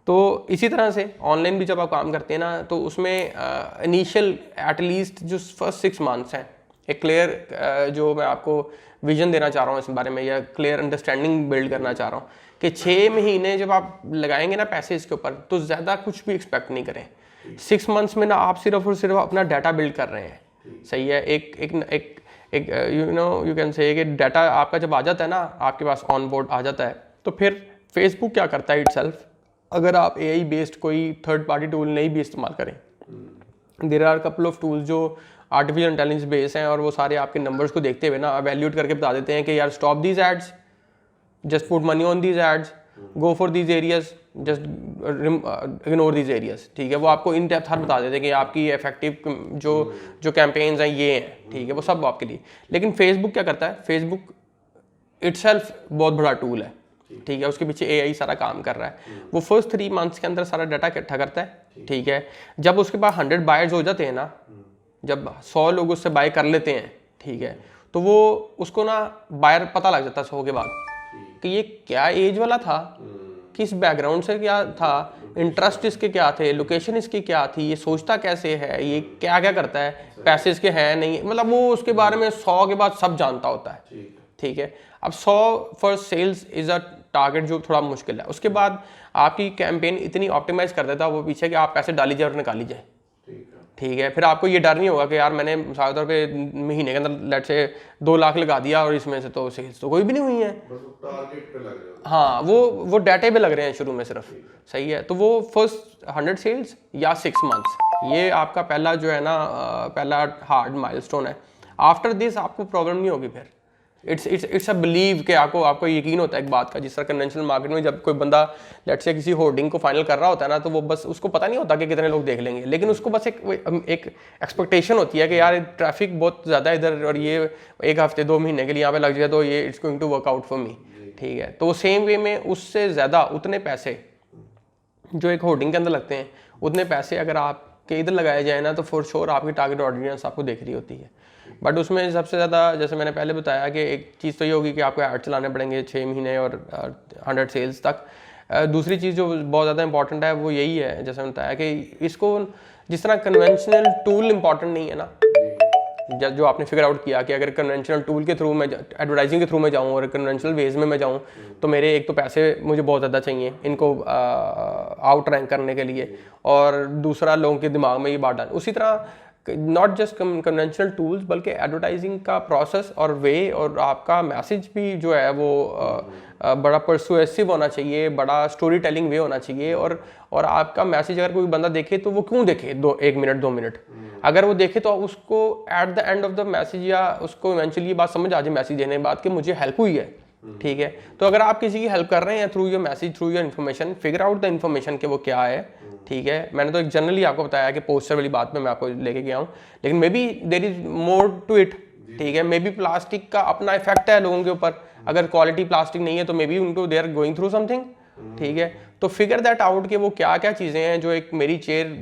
तो इसी तरह से ऑनलाइन भी जब आप काम करते हैं ना, तो उसमें इनिशियल एटलीस्ट जो फर्स्ट 6 मंथ्स हैं, एक क्लियर जो मैं आपको विजन देना चाह रहा हूँ इस बारे में, या क्लियर अंडरस्टैंडिंग बिल्ड करना चाह रहा हूँ कि 6 महीने जब आप लगाएंगे ना पैसे इसके ऊपर, तो ज़्यादा कुछ भी एक्सपेक्ट नहीं करें। 6 मंथ्स में ना आप सिर्फ और सिर्फ अपना डाटा बिल्ड कर रहे हैं, सही है। एक यू कैन से कि डाटा आपका जब आ जाता है ना, आपके पास ऑन बोर्ड आ जाता है, तो फिर फेसबुक क्या करता है इटसेल्फ, अगर आप AI बेस्ड कोई थर्ड पार्टी टूल नहीं भी इस्तेमाल करें, there are couple of tools जो आर्टिफिशियल इंटेलिजेंस बेस हैं, और वो सारे आपके नंबर्स को देखते हुए ना एवेल्यूएट करके बता देते हैं कि यार stop these ads, just put money on these ads, go for these areas, just ignore these areas. ठीक है, वो आपको इन डेप्थ हर बता देते हैं कि आपकी इफेक्टिव जो कैंपेन्स हैं ये हैं, ठीक है, वो सब आपके लिए। लेकिन फेसबुक क्या करता है, फेसबुक इटसेल्फ बहुत बड़ा टूल है, ठीक है, उसके पीछे AI सारा काम कर रहा है। वो फर्स्ट 3 मंथ्स के अंदर सारा डाटा इकट्ठा करता है, ठीक है। जब उसके पास 100 बायर्स हो जाते हैं ना, जब 100 लोग उससे बाय कर लेते हैं, ठीक है, तो वो उसको ना बायर पता लग जाता है 100 के बाद कि ये क्या एज वाला था, किस बैकग्राउंड से क्या था, इंटरेस्ट इसके क्या थे, लोकेशन इसकी क्या थी, ये सोचता कैसे है, ये क्या क्या करता है, पैसे इसके हैं नहीं, मतलब वो उसके बारे में 100 के बाद सब जानता होता है, ठीक है। अब 100 first sales is a target जो थोड़ा मुश्किल है। उसके बाद आपकी कैंपेन इतनी ऑप्टिमाइज कर देता है वो पीछे कि आप पैसे डाली जाए और निकाली जाए, ठीक है। फिर आपको ये डर नहीं होगा कि यार मैंने मिसाल तौर पे महीने के अंदर लेट से 2 लाख लगा दिया और इसमें से तो सेल्स तो कोई भी नहीं हुई है, टारगेट पे लग जाओ। हाँ, वो डाटे पे लग रहे हैं शुरू में सिर्फ, सही है। तो वो फर्स्ट 100 सेल्स या 6 मंथ्स, ये आपका पहला जो है ना पहला हार्ड माइलस्टोन है। आफ्टर दिस आपको प्रॉब्लम नहीं होगी। फिर इट्स अ बिलीव कि आपको यकीन होता है एक बात का। जिस तरह कन्वेंशनल मार्केट में जब कोई बंदा लेट्स से किसी होर्डिंग को फाइनल कर रहा होता है ना, तो वो बस उसको पता नहीं होता कि कितने लोग देख लेंगे, लेकिन उसको बस एक एक्सपेक्टेशन होती है कि यार ट्रैफिक बहुत ज़्यादा इधर, और ये 1 हफ्ते 2 महीने के लिए यहाँ पे लग जाए तो ये it's going to work out for me, ठीक है। तो सेम वे में उससे ज़्यादा उतने पैसे जो एक होर्डिंग के अंदर लगते हैं, उतने पैसे अगर आपके इधर लगाए जाए ना, तो फॉर श्योर आपकी टारगेट ऑडियंस आपको देख रही होती है। बट उसमें सबसे ज़्यादा, जैसे मैंने पहले बताया कि एक चीज़ तो ये होगी कि आपको ऐड चलाने पड़ेंगे 6 महीने और 100 सेल्स तक। दूसरी चीज़ जो बहुत ज़्यादा इंपॉर्टेंट है वो यही है, जैसे मैंने बताया कि इसको जिस तरह कन्वेंशनल टूल इंपॉर्टेंट नहीं है ना, जो आपने फिगर आउट किया कि अगर कन्वेंशनल टूल के थ्रू मैं एडवर्टाइजिंग के थ्रू में जाऊँ और कन्वेंशनल वेज में मैं जाऊँ, तो मेरे एक तो पैसे मुझे बहुत ज़्यादा चाहिए इनको आउट रैंक करने के लिए, और दूसरा लोगों के दिमाग में ये बात डाल। उसी तरह नॉट जस्ट कन्वेंशनल टूल्स बल्कि एडवर्टाइजिंग का प्रोसेस और वे और आपका मैसेज भी जो है वो बड़ा परसुएसिव होना चाहिए, बड़ा स्टोरी टेलिंग वे होना चाहिए। और आपका मैसेज अगर कोई बंदा देखे तो वो क्यों देखे 1 मिनट 2 मिनट, अगर वो देखे तो उसको at the end of the message या उसको इवेंचुअली बात समझ आ जाए मैसेज देने के बाद कि मुझे हेल्प हुई है, ठीक है। तो अगर आप किसी की हेल्प कर रहे हैं through your message, through your information, figure out the information कि वो क्या है, ठीक है। मैंने तो एक जनरली आपको बताया कि पोस्टर वाली बात में मैं आपको लेके गया हूँ, लेकिन may be there is more to it, ठीक है। मे बी प्लास्टिक का अपना इफेक्ट है लोगों के ऊपर, अगर क्वालिटी प्लास्टिक नहीं है तो मे बी उनको they are going through something, ठीक है। तो फिगर दैट आउट कि वो क्या क्या चीज़ें हैं जो एक मेरी चेयर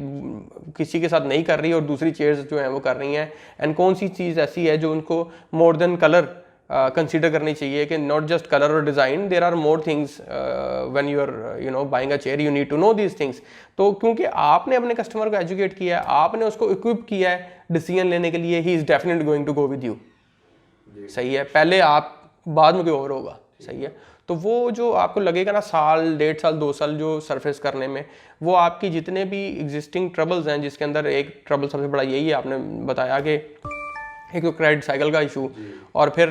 किसी के साथ नहीं कर रही और दूसरी चेयर्स जो हैं वो कर रही हैं, एंड कौन सी चीज़ ऐसी है जो उनको मोर देन कलर कंसीडर करनी चाहिए कि नॉट जस्ट कलर और design, there are more things when you are buying a chair, you need to know these things. तो क्योंकि आपने अपने कस्टमर को एजुकेट किया है, आपने उसको इक्विप किया है डिसीजन लेने के लिए, he is definitely going to go with you, सही है। पहले आप, बाद में कोई और होगा, सही है। तो वो जो आपको लगेगा ना 1 1.5 साल 2 साल जो सरफेस करने में, वो आपकी जितने भी एग्जिस्टिंग ट्रबल्स हैं, जिसके अंदर एक ट्रबल सबसे बड़ा यही है, आपने बताया कि एक तो क्रेडिट साइकिल का इशू, और फिर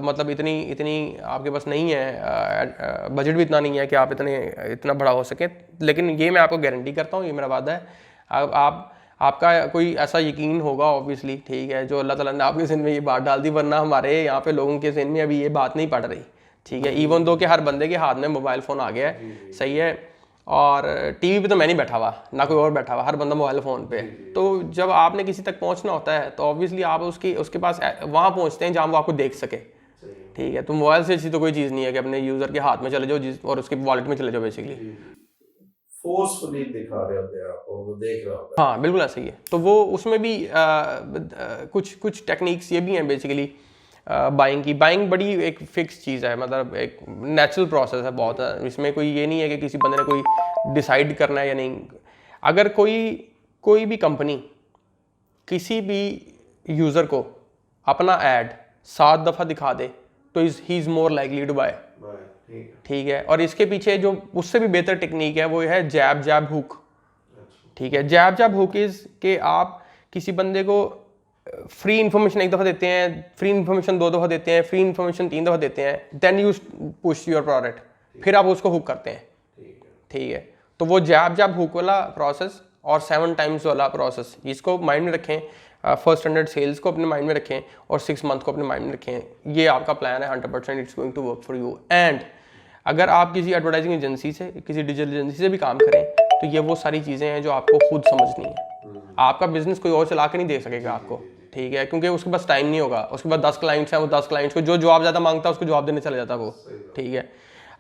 मतलब इतनी आपके पास नहीं है, बजट भी इतना नहीं है कि आप इतना बड़ा हो सके। लेकिन ये मैं आपको गारंटी करता हूँ, ये मेरा वादा है, आपका कोई ऐसा यकीन होगा ऑब्वियसली, ठीक है, जो अल्लाह ताला ने आपके ज़हन में ये बात डाल दी, वरना हमारे यहाँ पे लोगों के ज़हन में अभी ये बात नहीं पड़ रही, ठीक है। इवन दो कि हर बंदे के हाथ में मोबाइल फ़ोन आ गया है, सही है, और टीवी पे तो मैं नहीं बैठा हुआ, ना कोई और बैठा हुआ, हर बंदा मोबाइल फ़ोन पे। तो जब आपने किसी तक पहुंचना होता है तो ऑब्वियसली आप उसके पास वहाँ पहुंचते हैं जहाँ वो आपको देख सके, ठीक है। तो मोबाइल से अच्छी तो कोई चीज़ नहीं है कि अपने यूज़र के हाथ में चले जाओ और उसके वॉलेट में चले जाओ, बेसिकली फोर्सफुली दिखा रहे होते हैं आपको, वो देख रहा होता है। हाँ, बिल्कुल ऐसा ही है। तो वो उसमें भी कुछ टेक्निक्स ये भी हैं बेसिकली, बाइंग बड़ी एक फिक्स चीज़ है, मतलब एक नेचुरल प्रोसेस है बहुत है। इसमें कोई ये नहीं है कि किसी बंदे ने कोई डिसाइड करना है या नहीं। अगर कोई भी कंपनी किसी भी यूज़र को अपना ऐड 7 दफ़ा दिखा दे तो he is more likely to buy, ठीक है। और इसके पीछे जो उससे भी बेहतर टेक्निक है वो है जैब हुक, ठीक है। जैब हुक इज़ कि आप किसी बंदे को फ्री इन्फॉर्मेशन 1 दफ़ा देते हैं, फ्री इन्फॉर्मेशन 2 दफ़ा देते हैं, फ्री इन्फॉर्मेशन 3 दफ़ा देते हैं, then you push your product, फिर आप उसको हुक करते हैं, ठीक है। तो वो जैब हुक वाला प्रोसेस और 7 टाइम्स वाला प्रोसेस, इसको माइंड में रखें। फर्स्ट 100 सेल्स को अपने माइंड में रखें और 6 मंथ को अपने माइंड में रखें। ये आपका प्लान है, 100% it's going to work for you. And अगर आप किसी एडवर्टाइजिंग एजेंसी से, किसी डिजिटल एजेंसी से भी काम करें तो ये वो सारी चीज़ें हैं जो आपको खुद समझनी है। आपका बिजनेस कोई और चला के नहीं दे सकेगा आपको, ठीक है, क्योंकि उसके पास टाइम नहीं होगा। उसके पास 10 क्लाइंट्स हैं, वो 10 क्लाइंट्स को जो जवाब ज़्यादा मांगता है उसको जवाब देने चला जाता है वो, ठीक है।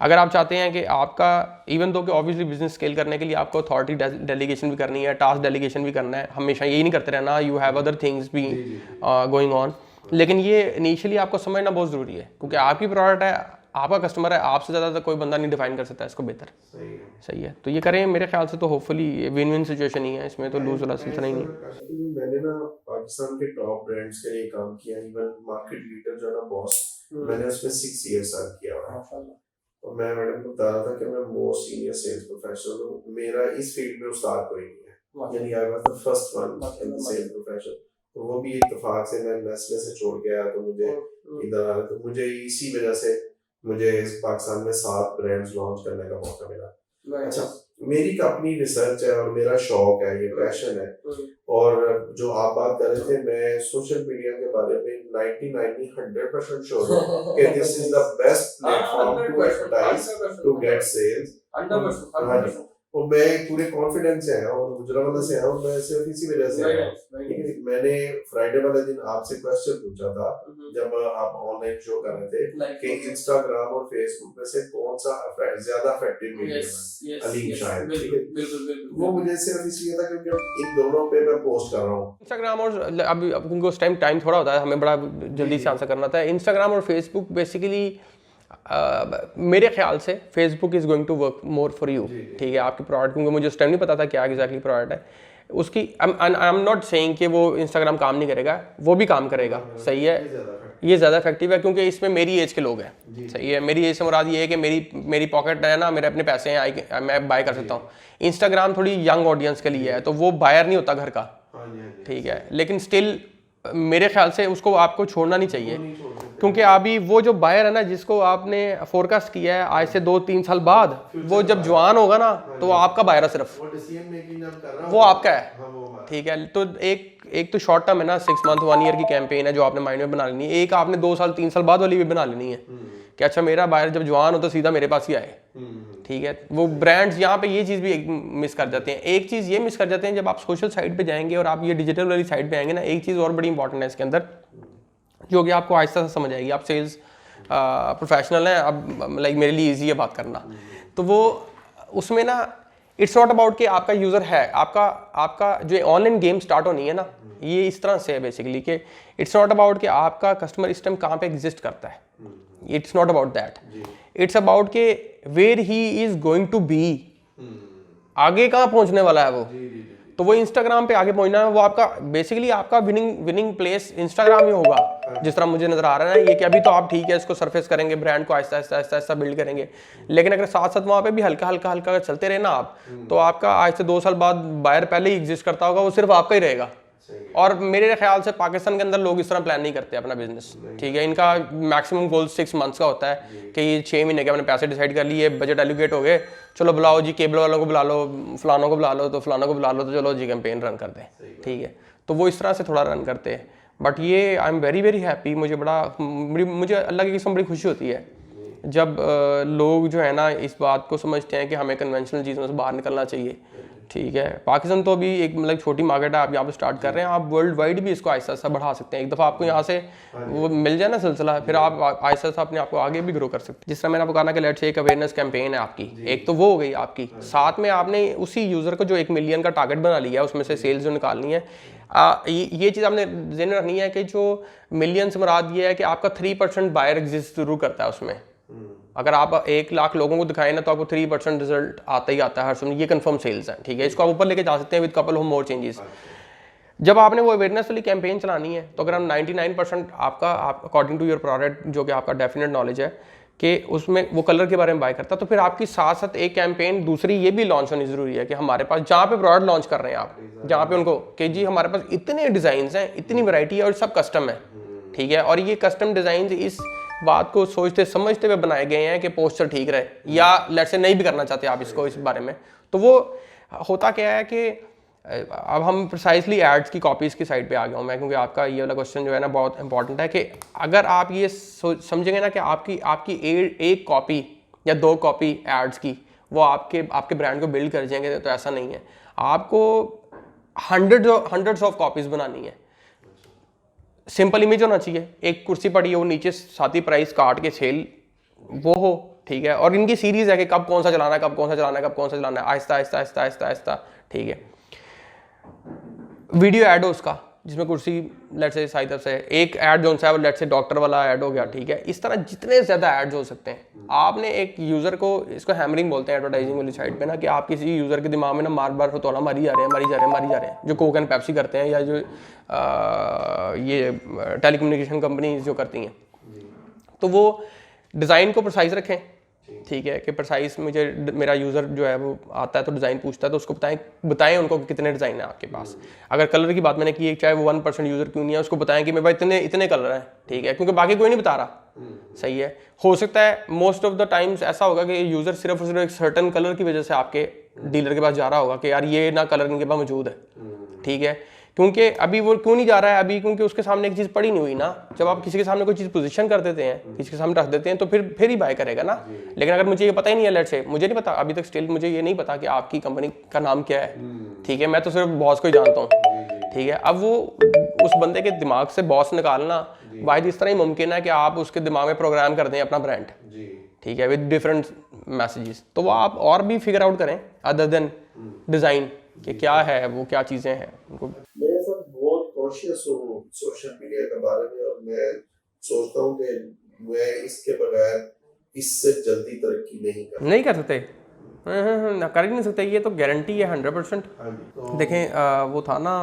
अगर आप चाहते हैं कि आपका इवन दो कि ऑब्वियसली बिजनेस स्केल करने के लिए आपको अथॉरिटी डेलीगेशन भी करनी है, टास्क डेलीगेशन भी करना है, हमेशा यही नहीं करते रहना, यू हैव अदर थिंग्स भी गोइंग ऑन। लेकिन ये इनिशियली आपको समझना बहुत ज़रूरी है, क्योंकि आपकी प्रोडक्ट है, आपका कस्टमर है, आपसे ज़्यादा तो कोई बंदा नहीं डिफाइन कर सकता है इसको बेहतर। सही है, तो ये करें मेरे ख्याल से तो होपफुली विन विन सिचुएशन ही है, इसमें तो लूज वाला सिलसिला ही नहीं है। मैंने ना पाकिस्तान के टॉप ब्रांड्स के लिए काम किया, इवन मार्केट लीडर जो है ना बॉस, मैंने उसमें 6 ईयर्स सर्व किया हुआ है। और मैं मैडम को बता रहा था कि मैं मोस्ट सीनियर सेल्स प्रोफेशनल हूँ, मेरा इस फील्ड में उस्ताद कोई नहीं है, यानी I was the first one in the sales profession. तो वो भी इत्तेफाक से मैं नेस्ले से छोड़ के आया तो मुझे इधर आया, तो मुझे इसी वजह से मुझे इस पाकिस्तान में 7 ब्रांड्स लॉन्च करने का मौका मिला। अच्छा, मेरी अपनी रिसर्च है और मेरा शौक है, ये पैशन है। और जो आप बात कर रहे थे, मैं सोशल मीडिया के बारे में 100% श्योर हूँ कि this is the best platform to advertise, to get sales. हाँ जी, और मैं पूरे कॉन्फिडेंस से आया और गुजरावाला से आया हूँ, मैं सिर्फ इसी वजह से आया हूँ। मैंने फ्राइडे वाले दिन आपसे क्वेश्चन पूछा था जब आप ऑनलाइन शो कर रहे थे कि इंस्टाग्राम और फेसबुक में से कौन सा ज्यादा इफेक्टिव मीडियम है, अलीम शायद, ठीक है। वो मुझे सिर्फ इसलिए था क्योंकि इन दोनों पे मैं पोस्ट कर रहा हूँ। इंस्टाग्राम और अभी क्योंकि उस टाइम थोड़ा होता है, हमें बड़ा जल्दी से आंसर करना था। इंस्टाग्राम और फेसबुक बेसिकली मेरे ख्याल से Facebook is going to work more for you, ठीक है, आपकी प्रोडक्ट, क्योंकि मुझे उस टाइम नहीं पता था क्या एग्जैक्टली प्रोडक्ट है उसकी। आई एम नॉट सेइंग कि वो इंस्टाग्राम काम नहीं करेगा, वो भी काम करेगा, सही है, ये ज़्यादा इफेक्टिव है क्योंकि इसमें मेरी एज के लोग हैं, सही है। मेरी एज से मुराद ये है कि मेरी पॉकेट है ना, मेरे अपने पैसे हैं, मैं बाय कर सकता हूँ। इंस्टाग्राम थोड़ी यंग ऑडियंस के लिए है, तो वो बायर नहीं होता घर का, ठीक है, लेकिन स्टिल मेरे ख्याल से उसको आपको छोड़ना नहीं चाहिए, क्योंकि अभी वो जो बायर है ना, जिसको आपने फोरकास्ट किया है आज से 2-3 साल बाद, वो जब जवान होगा ना तो आपका बायर है, सिर्फ वो आपका है, ठीक है। तो एक तो शॉर्ट टर्म है ना, 6 मंथ 1 ईयर की कैंपेन है जो आपने माइंड में बना लेनी है। एक आपने 2 साल 3 साल बाद वाली भी बना लेनी है कि अच्छा मेरा बायर जब जवान हो तो सीधा मेरे पास ही आए, ठीक है। वो ब्रांड्स यहाँ पे ये चीज़ भी मिस कर जाते हैं। एक चीज़ ये मिस कर जाते हैं, जब आप सोशल साइड पे जाएंगे और आप ये डिजिटल वाली साइड पे आएंगे ना, एक चीज़ और बड़ी इंपॉर्टेंट है इसके अंदर, जो कि आपको आहिस्ता आहिस्ता समझ आएगी। आप सेल्स प्रोफेशनल हैं, अब लाइक मेरे लिए ईजी है बात करना, तो वो उसमें ना इट्स नॉट अबाउट कि आपका यूज़र है, आपका जो ऑनलाइन गेम स्टार्ट होनी है ना, ये इस तरह से है बेसिकली कि इट्स नॉट अबाउट कि आपका कस्टमर इस टाइम कहाँ पे एग्जिस्ट करता है, it's not about that, it's about के where he is going to be, आगे कहाँ पहुँचने वाला है वो। तो वो इंस्टाग्राम पे आगे पहुंचना है, वो आपका बेसिकली आपका विनिंग प्लेस इंस्टाग्राम ही होगा, जिस तरह मुझे नजर आ रहा है ना। ये कि अभी तो आप ठीक है इसको सरफेस करेंगे, ब्रांड को आहिस्ता आहिस्ता बिल्ड करेंगे, लेकिन अगर साथ साथ वहाँ पे भी हल्का हल्का चलते रहे ना आप, तो आपका आज से 2 साल बाद बायर पहले ही एग्जिस्ट करता होगा, वो सिर्फ आपका ही रहेगा। और मेरे ख्याल से पाकिस्तान के अंदर लोग इस तरह प्लान नहीं करते अपना बिजनेस, ठीक है। इनका मैक्सिमम गोल 6 मंथ्स का होता है कि ये 6 महीने के अपने पैसे डिसाइड कर लिए, बजट एलोकेट हो गए, चलो बुलाओ जी केबल वालों को बुला लो, फलानों को बुला लो, तो फलानों को बुला लो, तो चलो जी कैंपेन रन कर दें, ठीक है। तो वो इस तरह से थोड़ा रन करते हैं। बट ये I am very very happy, मुझे अल्लाह की कसम बड़ी खुशी होती है जब लोग जो है ना इस बात को समझते हैं कि हमें कन्वेंशनल चीज़ों से बाहर निकलना चाहिए, ठीक है। पाकिस्तान तो अभी एक मतलब छोटी मार्केट है, आप यहाँ पे स्टार्ट कर रहे हैं, आप वर्ल्ड वाइड भी इसको आहिस्ता आहिस्ता बढ़ा सकते हैं। एक दफ़ा आपको यहाँ से वो मिल जाए ना सिलसिला, फिर आप आहिस्ता आहिस्ता अपने आप को आगे भी ग्रो कर सकते हैं। जिस तरह मैंने आपको कहा कि लेट्स से एक अवेयरनेस कैंपेन है आपकी, एक तो वो हो गई आपकी, साथ में आपने उसी यूज़र को जो 1 मिलियन का टारगेट बना लिया है उसमें से सेल्स जो निकालनी है, ये चीज़ आपने ध्यान रखनी है कि जो मिलियन से मुराद ये है कि आपका 3% बायर एग्जिस्ट जरूर करता है उसमें। अगर आप 1 लाख लोगों को दिखाएं ना तो आपको 3% रिजल्ट आता ही आता है हर समय, ये कंफर्म सेल्स है, ठीक है। इसको आप ऊपर लेके जा सकते हैं with couple of more changes. जब आपने वो अवेयरनेस वाली कैंपेन चलानी है तो अगर हम 99% आपका अकॉर्डिंग टू योर प्रोडक्ट, जो कि आपका डेफिनेट नॉलेज है कि उसमें वो कलर के बारे में बाय करता, तो फिर आपकी साथ साथ एक कैंपेन दूसरी ये भी लॉन्च होनी ज़रूरी है कि हमारे पास जहाँ पे प्रोडक्ट लॉन्च कर रहे हैं आप, जहाँ पे उनको कि जी हमारे पास इतने डिज़ाइन हैं, इतनी वैरायटी है और सब कस्टम है, ठीक है। और ये कस्टम डिज़ाइन इस बात को सोचते समझते हुए बनाए गए हैं कि पोस्टर ठीक रहे, या लेट्स से नहीं भी करना चाहते आप इसको इस बारे में, तो वो होता क्या है कि अब हम प्रिसाइसली एड्स की कॉपीज़ की साइड पे आ गया हूँ मैं, क्योंकि आपका ये वाला क्वेश्चन जो है ना बहुत इंपॉर्टेंट है कि अगर आप ये समझेंगे ना कि आपकी एक कॉपी या 2 कॉपी एड्स की वो आपके ब्रांड को बिल्ड कर जाएंगे, तो ऐसा नहीं है। आपको हंड्रेड्स ऑफ कॉपीज़ बनानी है। सिंपल इमेज होना चाहिए, एक कुर्सी पड़ी हो, नीचे साथ ही प्राइस काट के सेल वो हो, ठीक है। और इनकी सीरीज़ है कि कब कौन सा चलाना है, कब कौन सा चलाना है, कब कौन सा चलाना है, आहिस्ता आहिस्ता आहिस्ता आहिस्ता आहिस्ता, ठीक है। वीडियो ऐड हो उसका, जिसमें कुर्सी लेट से साइड से एक ऐड जो है वो लेट से डॉक्टर वाला ऐड हो गया, ठीक है। इस तरह जितने ज़्यादा ऐड्स हो सकते हैं, आपने एक यूज़र को, इसको हैमरिंग बोलते हैं एडवर्टाइजिंग वाली साइड पे ना, कि आप किसी यूज़र के दिमाग में ना बार बार हथौड़ा मारी जा रहे हैं, जो कोक एंड पेप्सी करते हैं या जो ये टेलीकम्युनिकेशन कंपनी जो करती हैं, तो वो डिज़ाइन को प्रिसाइज रखें, ठीक है, कि प्रिसाइज मुझे मेरा यूज़र जो है वो आता है तो डिज़ाइन पूछता है तो उसको बताएं उनको कि कितने डिज़ाइन है आपके पास। अगर कलर की बात मैंने की है, चाहे वो 1% यूज़र क्यों नहीं है, उसको बताएं कि मेरे पास इतने कलर हैं, ठीक है, क्योंकि बाकी कोई नहीं बता रहा, सही है। हो सकता है मोस्ट ऑफ द टाइम्स ऐसा होगा कि यूज़र सिर्फ और सिर्फ एक सर्टन कलर की वजह से आपके डीलर के पास जा रहा होगा कि यार ये ना कलर इनके पास मौजूद है, ठीक है। क्योंकि अभी वो क्यों नहीं जा रहा है अभी, क्योंकि उसके सामने एक चीज़ पड़ी नहीं हुई ना। जब आप किसी के सामने कोई चीज़ पोजीशन कर देते हैं, किसी के सामने रख देते हैं, तो फिर ही बाय करेगा ना। लेकिन अगर मुझे ये पता ही नहीं है, लेट से मुझे नहीं पता अभी तक, स्टिल मुझे ये नहीं पता कि आपकी कंपनी का नाम क्या है, ठीक है, मैं तो सिर्फ बॉस को ही जानता हूँ, ठीक है। अब वो उस बंदे के दिमाग से बॉस निकालना वाहिद इस तरह ही मुमकिन है कि आप उसके दिमाग में प्रोग्राम कर दें अपना ब्रांड, ठीक है, विद डिफरेंट मैसेजेस। तो वो आप और भी फिगर आउट करें अदर देन डिज़ाइन कि क्या है वो, क्या चीज़ें हैं उनको। मैं सब बहुत कॉन्शियस हूँ सोशल मीडिया के बारे में, और मैं सोचता हूँ कि मैं इसके बगैर इससे जल्दी तरक्की नहीं कर सकते, कर ही नहीं सकते, ये तो गारंटी है 100%। देखें वो था ना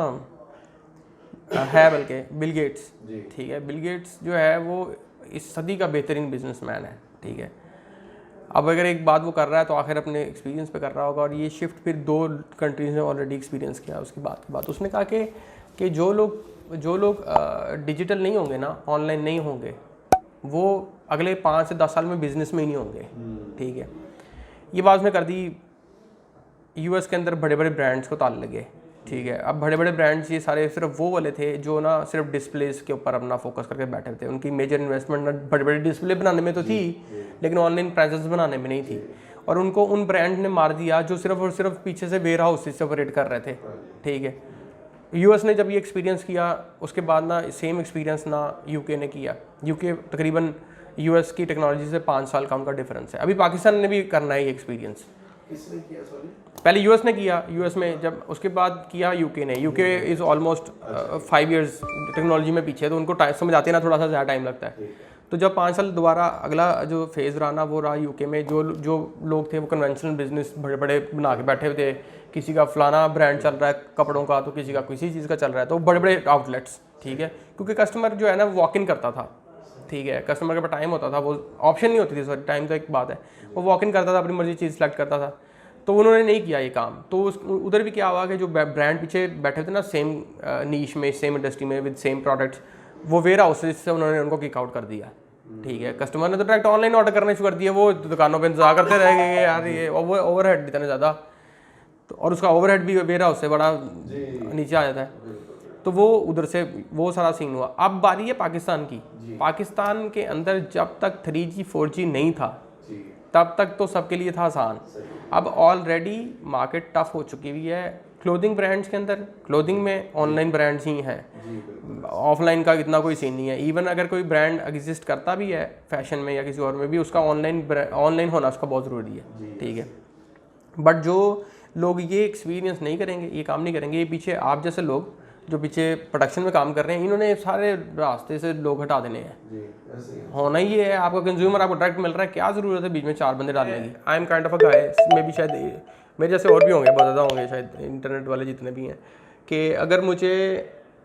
है बल्कि बिल गेट्स, ठीक है, बिल गेट्स जो है वो इस सदी का बेहतरीन बिजनेसमैन है, ठीक है। अब अगर एक बात वो कर रहा है तो आखिर अपने एक्सपीरियंस पे कर रहा होगा, और ये शिफ्ट फिर 2 कंट्रीज़ ने ऑलरेडी एक्सपीरियंस किया। उसके बाद उसने कहा कि जो लोग डिजिटल नहीं होंगे ना, ऑनलाइन नहीं होंगे, वो अगले 5 से 10 साल में बिजनेस में ही नहीं होंगे, ठीक है। ये बात उसने कर दी। US के अंदर बड़े बड़े ब्रांड्स को ताले लगे, ठीक है। अब बड़े बड़े ब्रांड्स ये सारे सिर्फ वो वाले थे जो ना सिर्फ डिस्प्लेस के ऊपर अपना फोकस करके बैठे थे। उनकी मेजर इन्वेस्टमेंट ना बड़े बड़े डिस्प्ले बनाने में तो थी, लेकिन ऑनलाइन प्रेजेंस बनाने में नहीं थी। और उनको उन ब्रांड ने मार दिया जो सिर्फ और सिर्फ पीछे से वेयर हाउस से ऑपरेट कर रहे थे, ठीक है। US ने जब ये एक्सपीरियंस किया, उसके बाद ना सेम एक्सपीरियंस ना UK ने किया। UK तकरीबन US की टेक्नोलॉजी से 5 साल का उनका डिफरेंस है। अभी पाकिस्तान ने भी करना है ये एक्सपीरियंस। किसने किया? सॉरी, पहले US ने किया, US में जब उसके बाद किया UK ने। UK is almost 5 years technology में पीछे, तो उनको टाइम समझ आते ना थोड़ा सा ज़्यादा टाइम लगता है। तो जब 5 साल दोबारा अगला जो फेज़ रहा ना, वो रहा UK में। जो लोग थे वो कन्वेंशनल बिजनेस बड़े बड़े बना के बैठे हुए थे। किसी का फलाना ब्रांड चल रहा है कपड़ों का, तो किसी का किसी चीज़ का चल रहा है, तो बड़े बड़े आउटलेट्स, ठीक है। क्योंकि कस्टमर जो है ना वॉक इन करता था, ठीक है। कस्टमर के पास टाइम होता था, वो ऑप्शन नहीं होती थी, सॉरी टाइम तो एक बात है, वो वॉक इन करता था, अपनी मर्जी चीज़ सेलेक्ट करता था। तो उन्होंने नहीं किया ये काम। तो उधर भी क्या हुआ कि जो ब्रांड पीछे बैठे थे ना सेम नीश में, सेम इंडस्ट्री में, विद सेम प्रोडक्ट्स, वो वेयर हाउसेज से उन्होंने उनको किक आउट कर दिया, ठीक है। कस्टमर ने तो डायरेक्ट ऑनलाइन ऑर्डर करना शुरू कर दिया। वो दुकानों पे इंतजार करते रह गए यार, ये ओवरहेड इतना ज़्यादा, तो और उसका ओवरहेड भी वेयर हाउस से बड़ा नीचे आ जाता है। तो वो उधर से वो सारा सीन हुआ। अब बारी है पाकिस्तान की। पाकिस्तान के अंदर जब तक 3G 4G नहीं था तब तक तो सबके लिए था आसान। अब ऑलरेडी मार्केट टफ हो चुकी हुई है क्लोथिंग ब्रांड्स के अंदर। क्लोथिंग में ऑनलाइन ब्रांड्स ही हैं, ऑफलाइन का इतना कोई सीन नहीं है। इवन अगर कोई ब्रांड एग्जिस्ट करता भी है फैशन में या किसी और में भी, उसका ऑनलाइन होना उसका बहुत ज़रूरी है, ठीक है। बट जो लोग ये एक्सपीरियंस नहीं करेंगे, ये काम नहीं करेंगे, ये पीछे आप जैसे लोग जो पीछे प्रोडक्शन में काम कर रहे हैं, इन्होंने सारे रास्ते से लोग हटा देने हैं। जी ऐसे ही होना ही है, आपका कंज्यूमर आपको डायरेक्ट मिल रहा है, क्या ज़रूरत है बीच में 4 बंदे डालने की। I am kind of a guy, मे भी शायद मेरे जैसे और भी होंगे, बहुत ज़्यादा होंगे शायद इंटरनेट वाले जितने भी हैं, कि अगर मुझे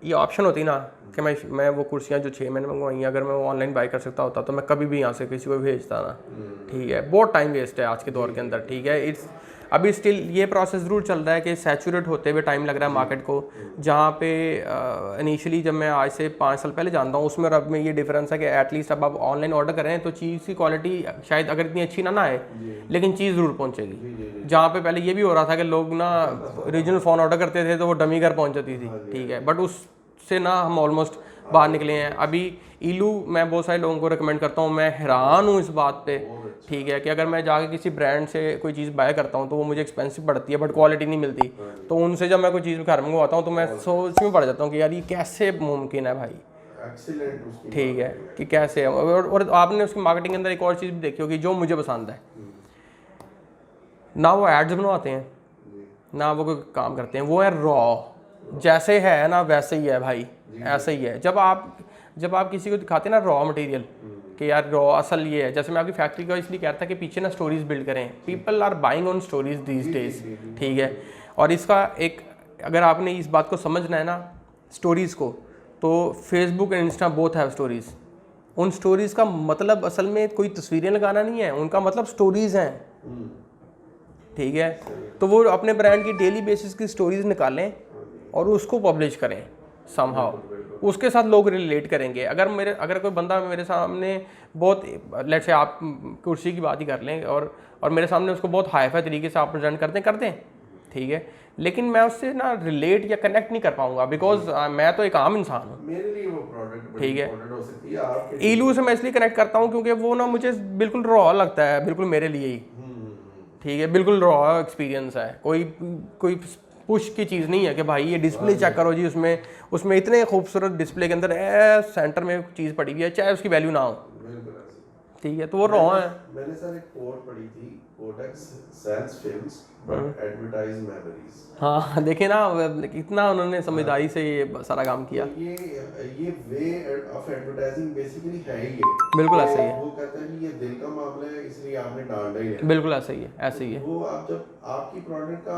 ये ऑप्शन होती ना कि मैं वो कुर्सियाँ जो 6 महीने मंगवाई, अगर मैं वो ऑनलाइन बाय कर सकता होता तो मैं कभी भी यहाँ से किसी को भेजता ना। ठीक है, बहुत टाइम वेस्ट है आज के दौर के अंदर। ठीक है, इट्स अभी स्टिल ये प्रोसेस ज़रूर चल रहा है कि सैचुरेट होते हुए टाइम लग रहा है मार्केट को। जहाँ पे इनिशियली जब मैं आज से 5 साल पहले जानता हूँ, उसमें और अब में ये डिफरेंस है कि एटलीस्ट अब आप ऑनलाइन ऑर्डर करें तो चीज़ की क्वालिटी शायद अगर इतनी अच्छी ना आए, लेकिन चीज़ ज़रूर पहुँचेगी। जहाँ पे पहले ये भी हो रहा था कि लोग ना रीजनल फ़ोन ऑर्डर करते थे तो वो डमी घर पहुँच जाती थी। ठीक है, बट उससे ना हम ऑलमोस्ट बाहर निकले हैं। अभी ईलू मैं बहुत सारे लोगों को रिकमेंड करता हूँ, मैं हैरान हूँ इस बात पे। ठीक है, कि अगर मैं जाके किसी ब्रांड से कोई चीज़ बाय करता हूँ तो वो मुझे एक्सपेंसिव पड़ती है बट क्वालिटी नहीं मिलती, तो उनसे जब मैं कोई चीज़ घर मंगवाता हूँ तो मैं सोच में पड़ जाता हूँ कि यार ये कैसे मुमकिन है भाई। एक्सीलेंट उसकी ठीक है, कि कैसे है। और आपने उसकी मार्केटिंग के अंदर एक और चीज़ भी देखी होगी जो मुझे पसंद है, ना वो एड्स बनवाते हैं ना वो कोई काम करते हैं, वो है रॉ, जैसे है ना वैसे ही है भाई, ऐसे ही है। जब आप किसी को दिखाते हैं ना रॉ मटेरियल कि यार रॉ असल ये है, जैसे मैं आपकी फैक्ट्री का इसलिए कह रहा था कि पीछे ना स्टोरीज बिल्ड करें, people are buying on stories these days. ठीक है, और इसका एक अगर आपने इस बात को समझना है ना स्टोरीज़ को, तो Facebook and Insta both have stories. उन स्टोरीज़ का मतलब असल में कोई तस्वीरें लगाना नहीं है, उनका मतलब स्टोरीज़ हैं। ठीक है, तो वो अपने ब्रांड की डेली बेसिस की स्टोरीज निकालें और उसको पब्लिश करें समहाउ, उसके साथ लोग रिलेट करेंगे। अगर कोई बंदा मेरे सामने बहुत, लेट्स से आप कुर्सी की बात ही कर लें और मेरे सामने उसको बहुत हाई फाई तरीके से आप प्रेजेंट कर दें, ठीक है, लेकिन मैं उससे ना रिलेट या कनेक्ट नहीं कर पाऊंगा बिकॉज मैं तो एक आम इंसान हूँ। मेरे लिए वो प्रोडक्ट ठीक है, हो सकती है आपके ईलू से मैं इसलिए कनेक्ट करता हूँ क्योंकि वो ना मुझे बिल्कुल रॉ लगता है, बिल्कुल मेरे लिए ही। ठीक है, बिल्कुल रॉ एक्सपीरियंस है, कोई पुश की चीज़ नहीं है कि भाई ये डिस्प्ले चेक करो जी, उसमें इतने खूबसूरत डिस्प्ले के अंदर सेंटर में चीज़ पड़ी हुई है, चाहे उसकी वैल्यू ना हो। ठीक है, तो वो रॉ है। मैंने सर एक कोट पढ़ी थी, Kodak sells films but advertise memories. हाँ देखे ना कितना उन्होंने समझदारी से ये सारा काम किया। ये वे ऑफ एडवर्टाइजिंग बेसिकली है ही ये। बिल्कुल ऐसा ही है। वो कहता है कि ये दिल का मामला है इसलिए आपने डांटा ही है। बिल्कुल ऐसा ही है, ऐसे ही है। वो आप जब आपकी प्रोडक्ट का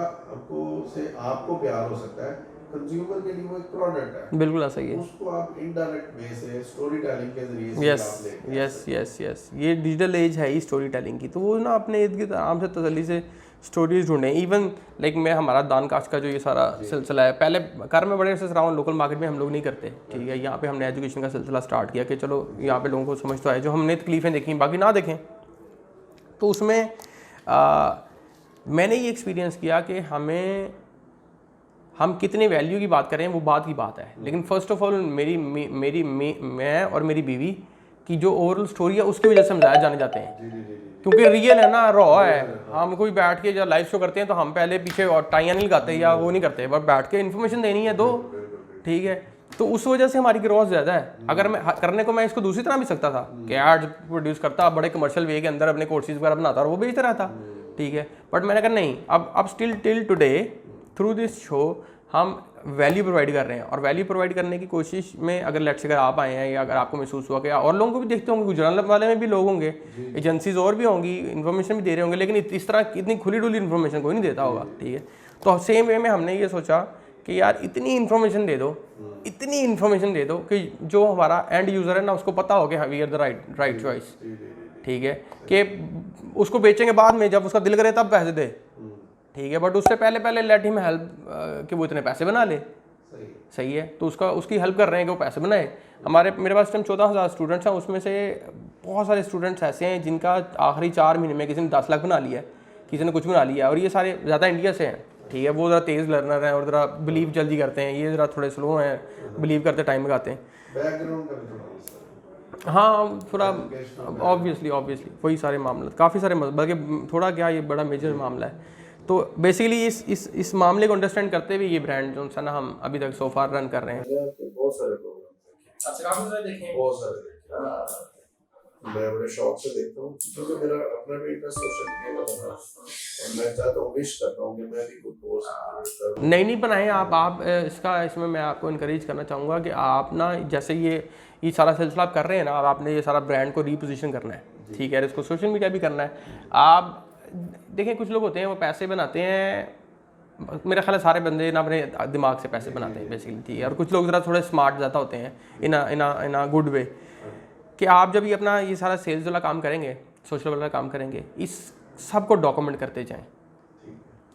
आपको प्यार हो सकता है, कंज्यूमर के लिए वो एक प्रोडक्ट है, बिल्कुल ऐसा ही है। उसको आप इनडायरेक्ट वे से स्टोरी टेलिंग के जरिए से यस यस यस, ये डिजिटल एज है ही स्टोरी टेलिंग की, तो वो ना अपने इर्द गिर्द आराम से तसल्ली से स्टोरीज ढूंढें। इवन लाइक मैं हमारा दान कास्ट का जो ये सारा सिलसिला है, पहले कर में बड़े से रहा हूँ, लोकल मार्केट में हम लोग नहीं करते। ठीक है, यहाँ पे हमने एजुकेशन का सिलसिला स्टार्ट किया कि चलो यहाँ पे लोगों को समझ तो आए, जो हमने तकलीफ़ें देखी बाकी ना देखें। तो उसमें मैंने ये एक्सपीरियंस किया कि हम कितने वैल्यू की बात करें वो बात की बात है, लेकिन फर्स्ट ऑफ ऑल मैं और मेरी बीवी की जो ओवरऑल स्टोरी है उसकी वजह से हम ज़्यादा जाने जाते हैं, क्योंकि रियल है ना, रॉ है। हम कोई बैठ के जब लाइव शो करते हैं तो हम पहले पीछे और टाइयाँ नहीं लगाते या वो नहीं करते, बस बैठ के इन्फॉर्मेशन देनी है दो। ठीक है, तो उस वजह से हमारी ग्रोथ ज़्यादा है। अगर मैं करने को मैं इसको दूसरी तरह भी सकता था कि एड प्रोड्यूस करता, बड़े कमर्शियल वे के अंदर अपने कोर्सेज वगैरह बनाता और वो बेचता रहता। ठीक है, बट मैंने कहा नहीं, अब still till today through this show हम वैल्यू प्रोवाइड कर रहे हैं, और वैल्यू प्रोवाइड करने की कोशिश में अगर लेट्स अगर आप आए हैं या अगर आपको महसूस हुआ कि और लोगों को भी देखते होंगे, गुजरात वाले में भी लोग होंगे, एजेंसीज और भी होंगी, इन्फॉर्मेशन भी दे रहे होंगे, लेकिन इस तरह इतनी खुली डुली इन्फॉर्मेशन कोई नहीं देता होगा। ठीक है, तो सेम वे में हमने ये सोचा कि यार इतनी इन्फॉर्मेशन दे दो कि जो हमारा एंड यूज़र है ना उसको पता हो कि हाँ we are the right choice. ठीक है, कि उसको बेचेंगे बाद में जब उसका दिल करे तब पैसे दे। ठीक है, बट उससे पहले लेट हिम हेल्प कि वो इतने पैसे बना ले। सही है, तो उसकी हेल्प कर रहे हैं कि वो पैसे बनाए। मेरे पास टाइम 14,000 स्टूडेंट्स हैं, उसमें से बहुत सारे स्टूडेंट्स ऐसे हैं जिनका आखिरी 4 महीने में किसी ने 10 लाख बना लिया है, किसी ने कुछ बना लिया, और ये सारे ज़्यादा इंडिया से हैं। ठीक है, वो ज़रा तेज़ लर्नर हैं और ज़रा बिलीव जल्दी करते हैं, ये ज़रा थोड़े स्लो हैं, बिलीव करते टाइम लगाते हैं। हाँ, थोड़ा ऑब्वियसली वही सारे मामले, काफ़ी सारे, बल्कि थोड़ा क्या ये बड़ा मेजर मामला है। तो बेसिकली इस मामले को अंडरस्टैंड करते हुए ये ब्रांड जो है ना हम अभी तक सो फार रन कर रहे हैं। बहुत सारे प्रोग्राम अच्छा, काफी सारे देखे हैं। बहुत सारे मैं बड़े शौक से देखता हूँ क्योंकि मेरा अपना भी इंटरेस्ट सोशल मीडिया का बना है और मैं चाहता हूँ, विश करता हूँ कि मैं भी कुछ पोस्ट करूँ। नहीं बनाए आप इसमें मैं आपको इनकरेज करना चाहूँगा कि आप ना जैसे ये सारा सिलसिला आप कर रहे हैं ना, अब आपने ये सारा ब्रांड को रीपोजिशन करना है, ठीक है, इसको सोशल मीडिया भी करना है। आप देखें कुछ लोग होते हैं वो पैसे बनाते हैं, मेरा ख्याल है सारे बंदे ना अपने दिमाग से पैसे बनाते हैं बेसिकली, ठीक है, और कुछ लोग ज़रा थोड़े स्मार्ट ज़्यादा होते हैं इन अ गुड वे, कि आप जब ये अपना ये सारा सेल्स वाला काम करेंगे, सोशल वाला काम करेंगे, इस सब को डॉक्यूमेंट करते जाएं।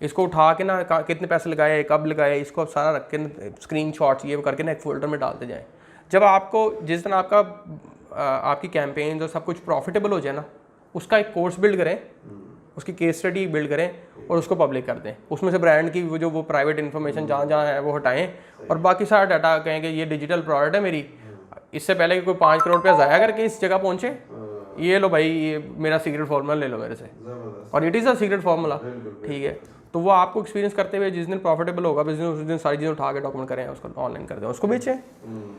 इसको उठा के ना कितने पैसे लगाए, कब लगाए, इसको आप सारा रख के स्क्रीन शॉट्स ये करके ना एक फोल्डर में डालते जाएं। जब आपको जिस दिन आपकी कैंपेन और सब कुछ प्रॉफिटेबल हो जाए ना, उसका एक कोर्स बिल्ड करें, उसकी केस स्टडी बिल्ड करें और उसको पब्लिक कर दें। उसमें से ब्रांड की वो प्राइवेट इन्फॉर्मेशन जहाँ है वो हटाएं और बाकी सारा डाटा कहें कि ये डिजिटल प्रोडक्ट है मेरी, इससे पहले कि कोई 5 करोड़ रुपया ज़ाया करके इस जगह पहुँचे, ये लो भाई, ये मेरा सीक्रेट फार्मूला ले लो मेरे से, और it is a secret formula, ठीक है। तो वो आपको एक्सपीरियंस करते हुए जिस दिन प्रॉफिटेबल होगा बिजनेस, उस दिन सारी चीज़ें उठा के डॉक्यूमेंट करें, उसको ऑनलाइन कर दें, उसको बेचें,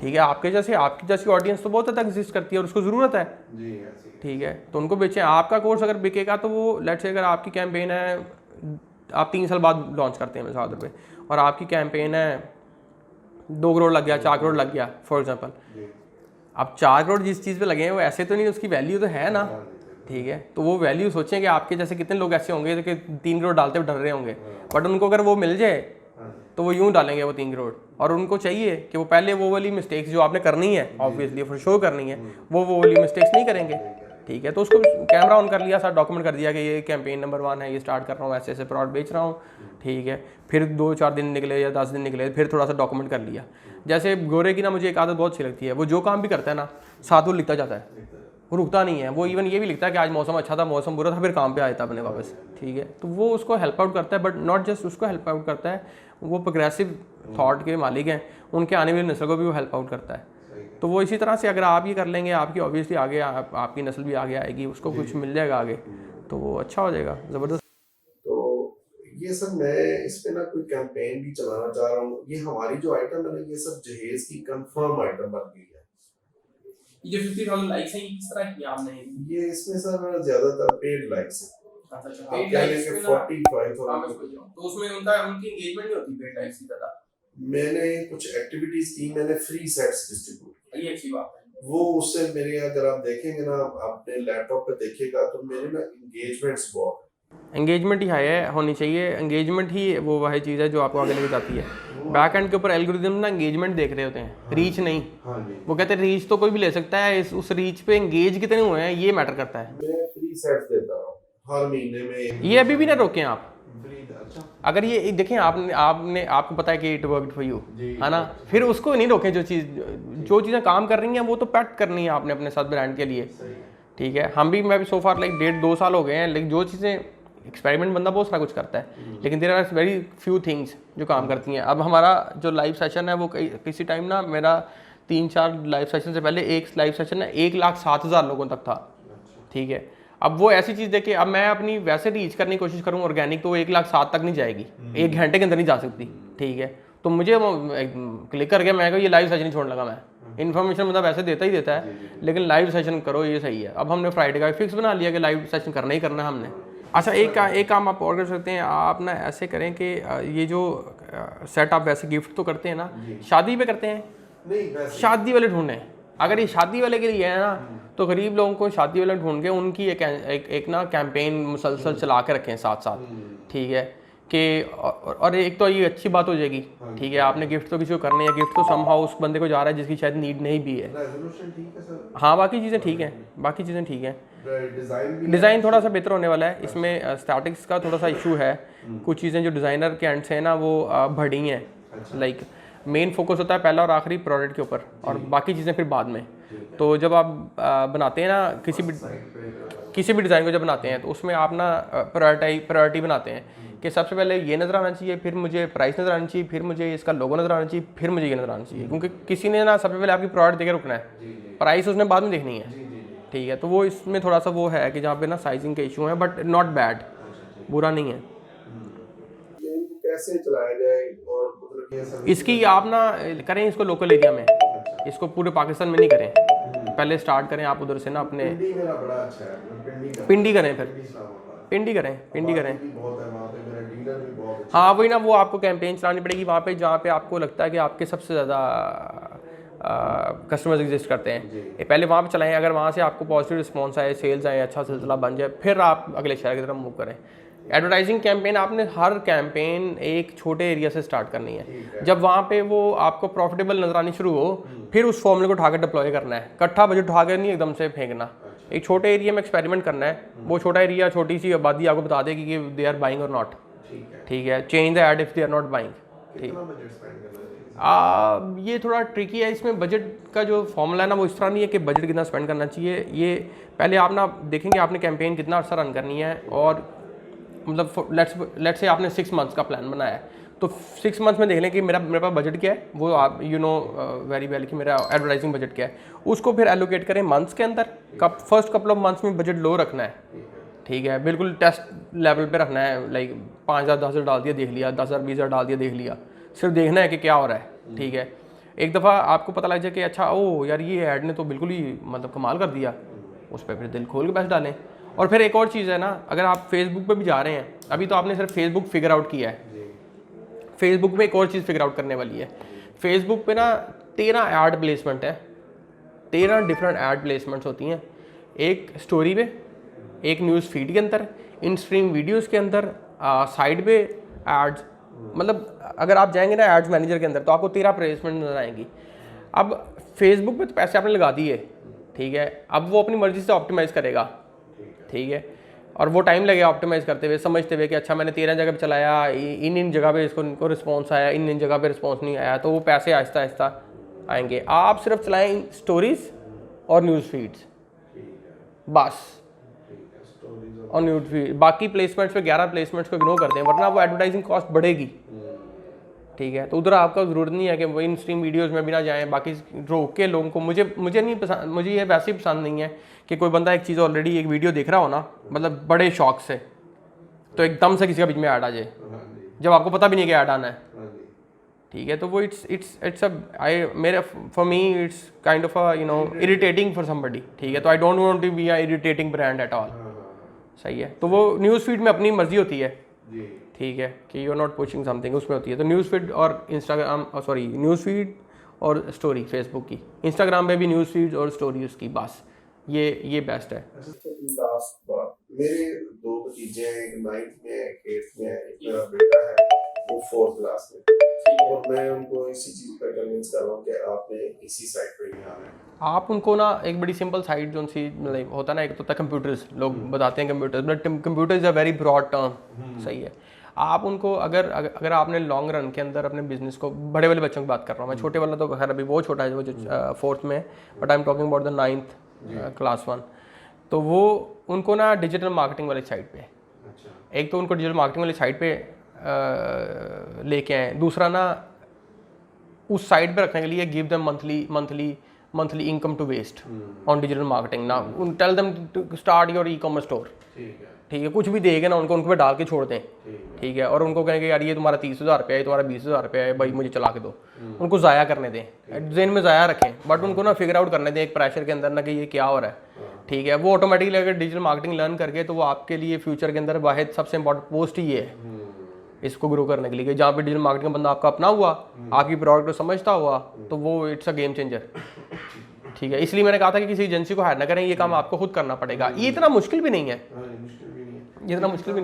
ठीक है। आपकी जैसी ऑडियंस तो बहुत ज़्यादा एग्जिस्ट करती है और उसको ज़रूरत है, ठीक है, तो उनको बेचें। आपका कोर्स अगर बिकेगा तो वो लेट्स से अगर आपकी कैंपेन है, आप 3 साल बाद लॉन्च करते हैं मिसाल पे, और आपकी कैंपेन है 2 करोड़ लग गया, 4 करोड़ लग गया फॉर एग्जांपल, अब 4 करोड़ जिस चीज़ पे लगे हैं वो ऐसे तो नहीं, उसकी वैल्यू तो है ना, ठीक है। तो वो वैल्यू सोचें कि आपके जैसे कितने लोग ऐसे होंगे कि 3 करोड़ डालते हुए डर रहे होंगे, बट उनको अगर वो मिल जाए तो वो यूँ डालेंगे वो 3 करोड़, और उनको चाहिए कि वो पहले वो वाली मिस्टेक्स जो आपने करनी है ऑब्वियसली फॉर श्योर करनी है, वो वाली मिस्टेक्स नहीं करेंगे, ठीक है। तो उसको कैमरा ऑन कर लिया, सारा डॉक्यूमेंट कर दिया कि ये कैंपेन नंबर 1 है, ये स्टार्ट कर रहा हूँ, ऐसे ऐसे प्रोडक्ट बेच रहा हूँ, ठीक है। फिर 2-4 दिन निकले या 10 दिन निकले, फिर थोड़ा सा डॉक्यूमेंट कर लिया। जैसे गोरे की ना मुझे एक आदत बहुत अच्छी लगती है, वो जो काम भी करता है ना साथ वो लिखता जाता है, वो रुकता नहीं है। वो इवन ये भी लिखता है कि आज मौसम अच्छा था, मौसम बुरा था, फिर काम पे आया था अपने वापस, ठीक है। तो वो उसको हेल्प आउट करता है, बट नॉट जस्ट उसको हेल्प आउट करता है, वो प्रोग्रेसिव थॉट के मालिक हैं, उनके आने वाली नस्ल को भी वो हेल्प आउट करता है। तो वो इसी तरह से अगर आप ये कर लेंगे, आपकी ऑब्वियसली आगे आपकी नस्ल भी आगे आएगी, उसको कुछ मिल जाएगा आगे, तो वो अच्छा हो जाएगा, ज़बरदस्त। तो ये सब मैं इस पे ना कोई कैंपेन भी चलाना चाह रहा हूँ। ये हमारी जो आइटम है ना, ये सब जहेज की कंफर्म आइटम बन गई है। ये 50,000 लाइक्स हैं, किस तरह की आपने ये इसमें सर ज्यादातर पेड लाइक्स है। अच्छा पेड लाइक्स के 45,000, तो उसमें उनकी एंगेजमेंट नहीं होती पेड लाइक्स की ज़्यादा। मैंने कुछ एक्टिविटीज की, मैंने फ्री सेट्स डिस्ट्रीब्यूट, ये अच्छी बात है। वो उससे मेरे, अगर आप देखेंगे ना अपने लैपटॉप पे देखिएगा, तो मेरे ना एंगेजमेंट्स बहुत, एंगेजमेंट ही हाई होनी चाहिए। एंगेजमेंट ही वो वही चीज़ है जो आपको आगे लेके जाती है। बैक एंड के ऊपर एल्गोरिदम ना एंगेजमेंट देख रहे होते हैं, रीच नहीं। वो कहते हैं रीच तो कोई भी ले सकता है, उस रीच पे एंगेज कितने हुए हैं ये मैटर करता है। मैं फ्री सेट्स देता हूँ हर महीने में। ये अभी भी ना रोकें आप। अगर ये देखें आपको पता है कि इट वर्कड फॉर यू, है ना, फिर उसको नहीं रोकें। जो चीज़ें काम कर रही हैं वो तो पैट करनी है आपने अपने साथ ब्रांड के लिए, ठीक है। मैं भी सो फार लाइक 1.5-2 साल हो गए हैं, लेकिन जो चीज़ें एक्सपेरिमेंट बंदा बहुत सारा कुछ करता है, लेकिन there are very few things जो काम करती हैं। अब हमारा जो लाइव सेशन है वो किसी टाइम ना मेरा 3-4 लाइव सेशन से पहले एक लाइव सेशन है 1,07,000 लोगों तक था, ठीक है। अब वो ऐसी चीज़ देखे, अब मैं अपनी वैसे रीच करने की कोशिश करूँ ऑर्गेनिक, तो वो 1,07,000 तक नहीं जाएगी, 1 घंटे के अंदर नहीं जा सकती, ठीक है। तो मुझे क्लिक करके मैं ये लाइव सेशन छोड़ने लगा। मैं इन्फॉर्मेशन मतलब वैसे देता ही देता है, लेकिन लाइव सेशन करो ये सही है। अब हमने फ्राइडे का फिक्स बना लिया कि लाइव सेशन करना ही करना है हमने। अच्छा, एक काम आप और कर सकते हैं, आप ना ऐसे करें कि ये जो सेट आप वैसे गिफ्ट तो करते हैं ना, शादी पे करते हैं, नहीं शादी वाले ढूंढें। अगर ये शादी वाले के लिए है ना, तो गरीब लोगों को शादी वाले ढूंढ के उनकी एक ना कैंपेन मुसलसल चला के रखें साथ साथ, ठीक है। कि और एक तो ये अच्छी बात हो जाएगी, ठीक है। आपने गिफ्ट तो किसी को करने है, गिफ्ट तो समहाउ उस बंदे को जा रहा है जिसकी शायद नीड नहीं भी है। हाँ, बाकी चीज़ें ठीक हैं, बाकी चीज़ें ठीक हैं। डिज़ाइन थोड़ा सा बेहतर होने वाला है इसमें। स्टैटिक्स का थोड़ा सा इशू है, कुछ चीज़ें जो डिज़ाइनर के एंड से है ना वो बढ़ी हैं। लाइक मेन फोकस होता है पहला और आखिरी प्रोडक्ट के ऊपर, और बाकी चीज़ें फिर बाद में। तो जब आप बनाते हैं ना किसी भी डिज़ाइन को जब बनाते हैं, तो उसमें आप ना प्रायोरिटी बनाते हैं कि सबसे पहले ये नज़र आना चाहिए, फिर मुझे प्राइस नज़र आनी चाहिए, फिर मुझे इसका लोगो नज़र आना चाहिए, फिर मुझे ये नज़र आना चाहिए। क्योंकि किसी ने ना सबसे पहले आपकी प्रोडक्ट देकर रुकना है, प्राइस उसने बाद में देखनी है, ठीक है। तो वो इसमें थोड़ा सा वो है कि जहाँ पे ना साइजिंग के इशू है, बट नॉट बैड, बुरा नहीं है। कैसे चलाया जाए और इसकी आप ना करें इसको लोकल एरिया में, इसको पूरे पाकिस्तान में नहीं करें। पहले स्टार्ट करें आप उधर से ना अपने पिंडी मेरा बड़ा अच्छा है, मैं पिंडी का पिंडी करें, फिर पिंडी इस्लामाबाद पिंडी करें भी बहुत है वहाँ पे, मेरा डीलर भी बहुत अच्छा हाँ वही ना, वो आपको कैंपेन चलानी पड़ेगी वहाँ पे जहाँ पे आपको लगता है कि आपके सबसे ज़्यादा कस्टमर्स एग्जिस्ट करते हैं। ये पहले वहाँ पे चलाएं, अगर वहाँ से आपको पॉजिटिव रिस्पॉन्स आए, सेल्स आए, अच्छा सिलसिला बन जाए, फिर आप अगले शहर की तरफ मूव करें। एडवर्टाइजिंग कैंपेन आपने हर कैंपेन एक छोटे एरिया से स्टार्ट करनी है। जब वहाँ पे वो आपको प्रॉफिटेबल नजर आनी शुरू हो, फिर उस फॉर्मूले को उठा के डिप्लॉय करना है। इकट्ठा बजट उठा के नहीं एकदम से फेंकना, एक छोटे एरिया में एक्सपेरिमेंट करना है। वो छोटा एरिया, छोटी सी आबादी आपको बता देगी कि दे आर बाइंग और नॉट। ठीक है, change the ad if they are not buying. ठीक, कितना बजट स्पेंड करना चाहिए? ये थोड़ा ट्रिकी है। इसमें बजट का जो फॉर्मूला है ना, वो इस तरह नहीं है कि बजट कितना स्पेंड करना चाहिए। ये पहले आप ना देखेंगे आपने कैंपेन कितना अर्सा रन करनी है, और मतलब लेट्स से आपने 6 मंथ्स का प्लान बनाया है, तो 6 मंथ्स में देख लें कि मेरे पास बजट क्या है, वो आप यू नो वेरी वेल कि मेरा एडवर्टाइजिंग बजट क्या है। उसको फिर एलोकेट करें मंथ्स के अंदर। फर्स्ट कपल ऑफ मंथ्स में बजट लो रखना है, ठीक है, बिल्कुल टेस्ट लेवल पे रखना है। लाइक 5,000 10,000 डाल दिया, देख लिया, 10,000 20,000 डाल दिया, देख लिया, सिर्फ देखना है कि क्या हो रहा है। ठीक है, एक दफ़ा आपको पता लग जाए कि अच्छा ओ यार ये ऐड ने तो बिल्कुल ही मतलब कमाल कर दिया, उस पर फिर दिल खोल के पैसे डालें। और फिर एक और चीज़ है ना, अगर आप फेसबुक पे भी जा रहे हैं, अभी तो आपने सिर्फ फेसबुक फिगर आउट किया है, फेसबुक में एक और चीज़ फिगर आउट करने वाली है। फेसबुक पे ना 13 ऐड प्लेसमेंट है, 13 डिफरेंट ऐड प्लेसमेंट्स होती हैं। एक स्टोरी पे, एक न्यूज़ फीड के अंदर, इन स्ट्रीम वीडियोज़ के अंदर, साइड पे एड्स। मतलब अगर आप जाएंगे ना एड्स मैनेजर के अंदर, तो आपको 13 प्लेसमेंट नजर आएंगी। अब फेसबुक पे तो पैसे आपने लगा दिए, ठीक है, अब वो अपनी मर्जी से ऑप्टिमाइज़ करेगा, ठीक है, और वो टाइम लगेगा ऑप्टिमाइज़ करते हुए, समझते हुए कि अच्छा मैंने 13 जगह पे चलाया, इन जगह पे इनको रिस्पॉन्स आया, इन जगह पे रिस्पॉन्स नहीं आया, तो वो पैसे आहिस्ता आहिस्ता आएंगे। आप सिर्फ चलाएं स्टोरीज और न्यूज़ फीड्स, बस, और न्यूज़ फीड। बाकी प्लेसमेंट्स पे 11 प्लेसमेंट्स को इग्नोर कर दें, वरना वो एडवर्टाइजिंग कॉस्ट बढ़ेगी। ठीक है, तो उधर आपका ज़रूरत नहीं है कि वो इन स्ट्रीम वीडियोज़ में भी ना जाएँ। बाकी रोक के लोगों को, मुझे नहीं पसंद, मुझे ये वैसे ही पसंद नहीं है कि कोई बंदा एक चीज़ ऑलरेडी एक वीडियो देख रहा हो ना, मतलब बड़े शौक से, तो एकदम से किसी का बीच में ऐड आ जाए जब आपको पता भी नहीं कि ऐड आना है। ठीक है, तो वो इट्स मेरे for me it's kind of a you know irritating for somebody. ठीक है, तो I don't want to be a irritating brand at all. सही है, तो वो न्यूज़ फीड में अपनी मर्जी होती है, ठीक है, कि you are not pushing something, उसमें होती है। तो न्यूज़ फीड और इंस्टाग्राम, सॉरी न्यूज़ फीड और स्टोरी फेसबुक की, इंस्टाग्राम पे भी न्यूज़ फीड और स्टोरी उसकी, बस ये बेस्ट है। लास्ट बात, मेरे 2 भतीजे हैं, एक 9th में है, एक 8th में है, एक मेरा बेटा है वो 4th क्लास में, और मैं उनको इसी चीज़ पर कन्विंस कर रहा हूँ कि आपने इसी साइड पर ही आना है। आप उनको ना एक बड़ी सिंपल साइड जो सी मतलब होता है ना, एक तो होता है कंप्यूटर्स, लोग बताते हैं computers, but computers a very broad term. सही है, आप उनको अगर आपने लॉन्ग रन के अंदर अपने बिजनेस को, बड़े वाले बच्चों की बात कर रहा हूँ मैं, छोटे वाला तो खैर अभी वो छोटा है वो जो 4th में है, but I am talking about the 9th class 1, तो वो उनको ना डिजिटल मार्केटिंग वाली साइड पे, एक तो उनको डिजिटल मार्केटिंग वाली साइड पे लेके आए, दूसरा ना उस साइड पे रखने के लिए give them monthly income to waste on digital marketing. ना tell them to start your ecommerce store, ठीक है, कुछ भी देगा ना उनको पे डाल के छोड़ दें, ठीक है, और उनको कहेंगे यार ये तुम्हारा 30,000 रुपया है, तुम्हारा 20,000 रुपया है, भाई मुझे चला के दो, उनको ज़ाया करने दें, जेन में ज़ाया रखें, बट उनको ना फिगर आउट करने दें एक प्रेशर के अंदर ना कि ये क्या हो रहा है। ठीक है, वो ऑटोमेटिकली अगर डिजिटल मार्केटिंग लर्न करके, तो वो आपके लिए फ्यूचर के अंदर वाहिद सबसे इंपॉर्टेंट पोस्ट ही है इसको ग्रो करने के लिए, जहाँ पे डिजिटल मार्केटिंग बंदा आपका अपना हुआ, आपकी प्रोडक्ट को समझता हुआ, तो वो इट्स अ गेम चेंजर। ठीक है, इसलिए मैंने कहा था कि किसी एजेंसी को हायर ना करें, ये काम आपको खुद करना पड़ेगा। ये इतना मुश्किल भी नहीं है, ये इतना मुश्किल भी नहीं।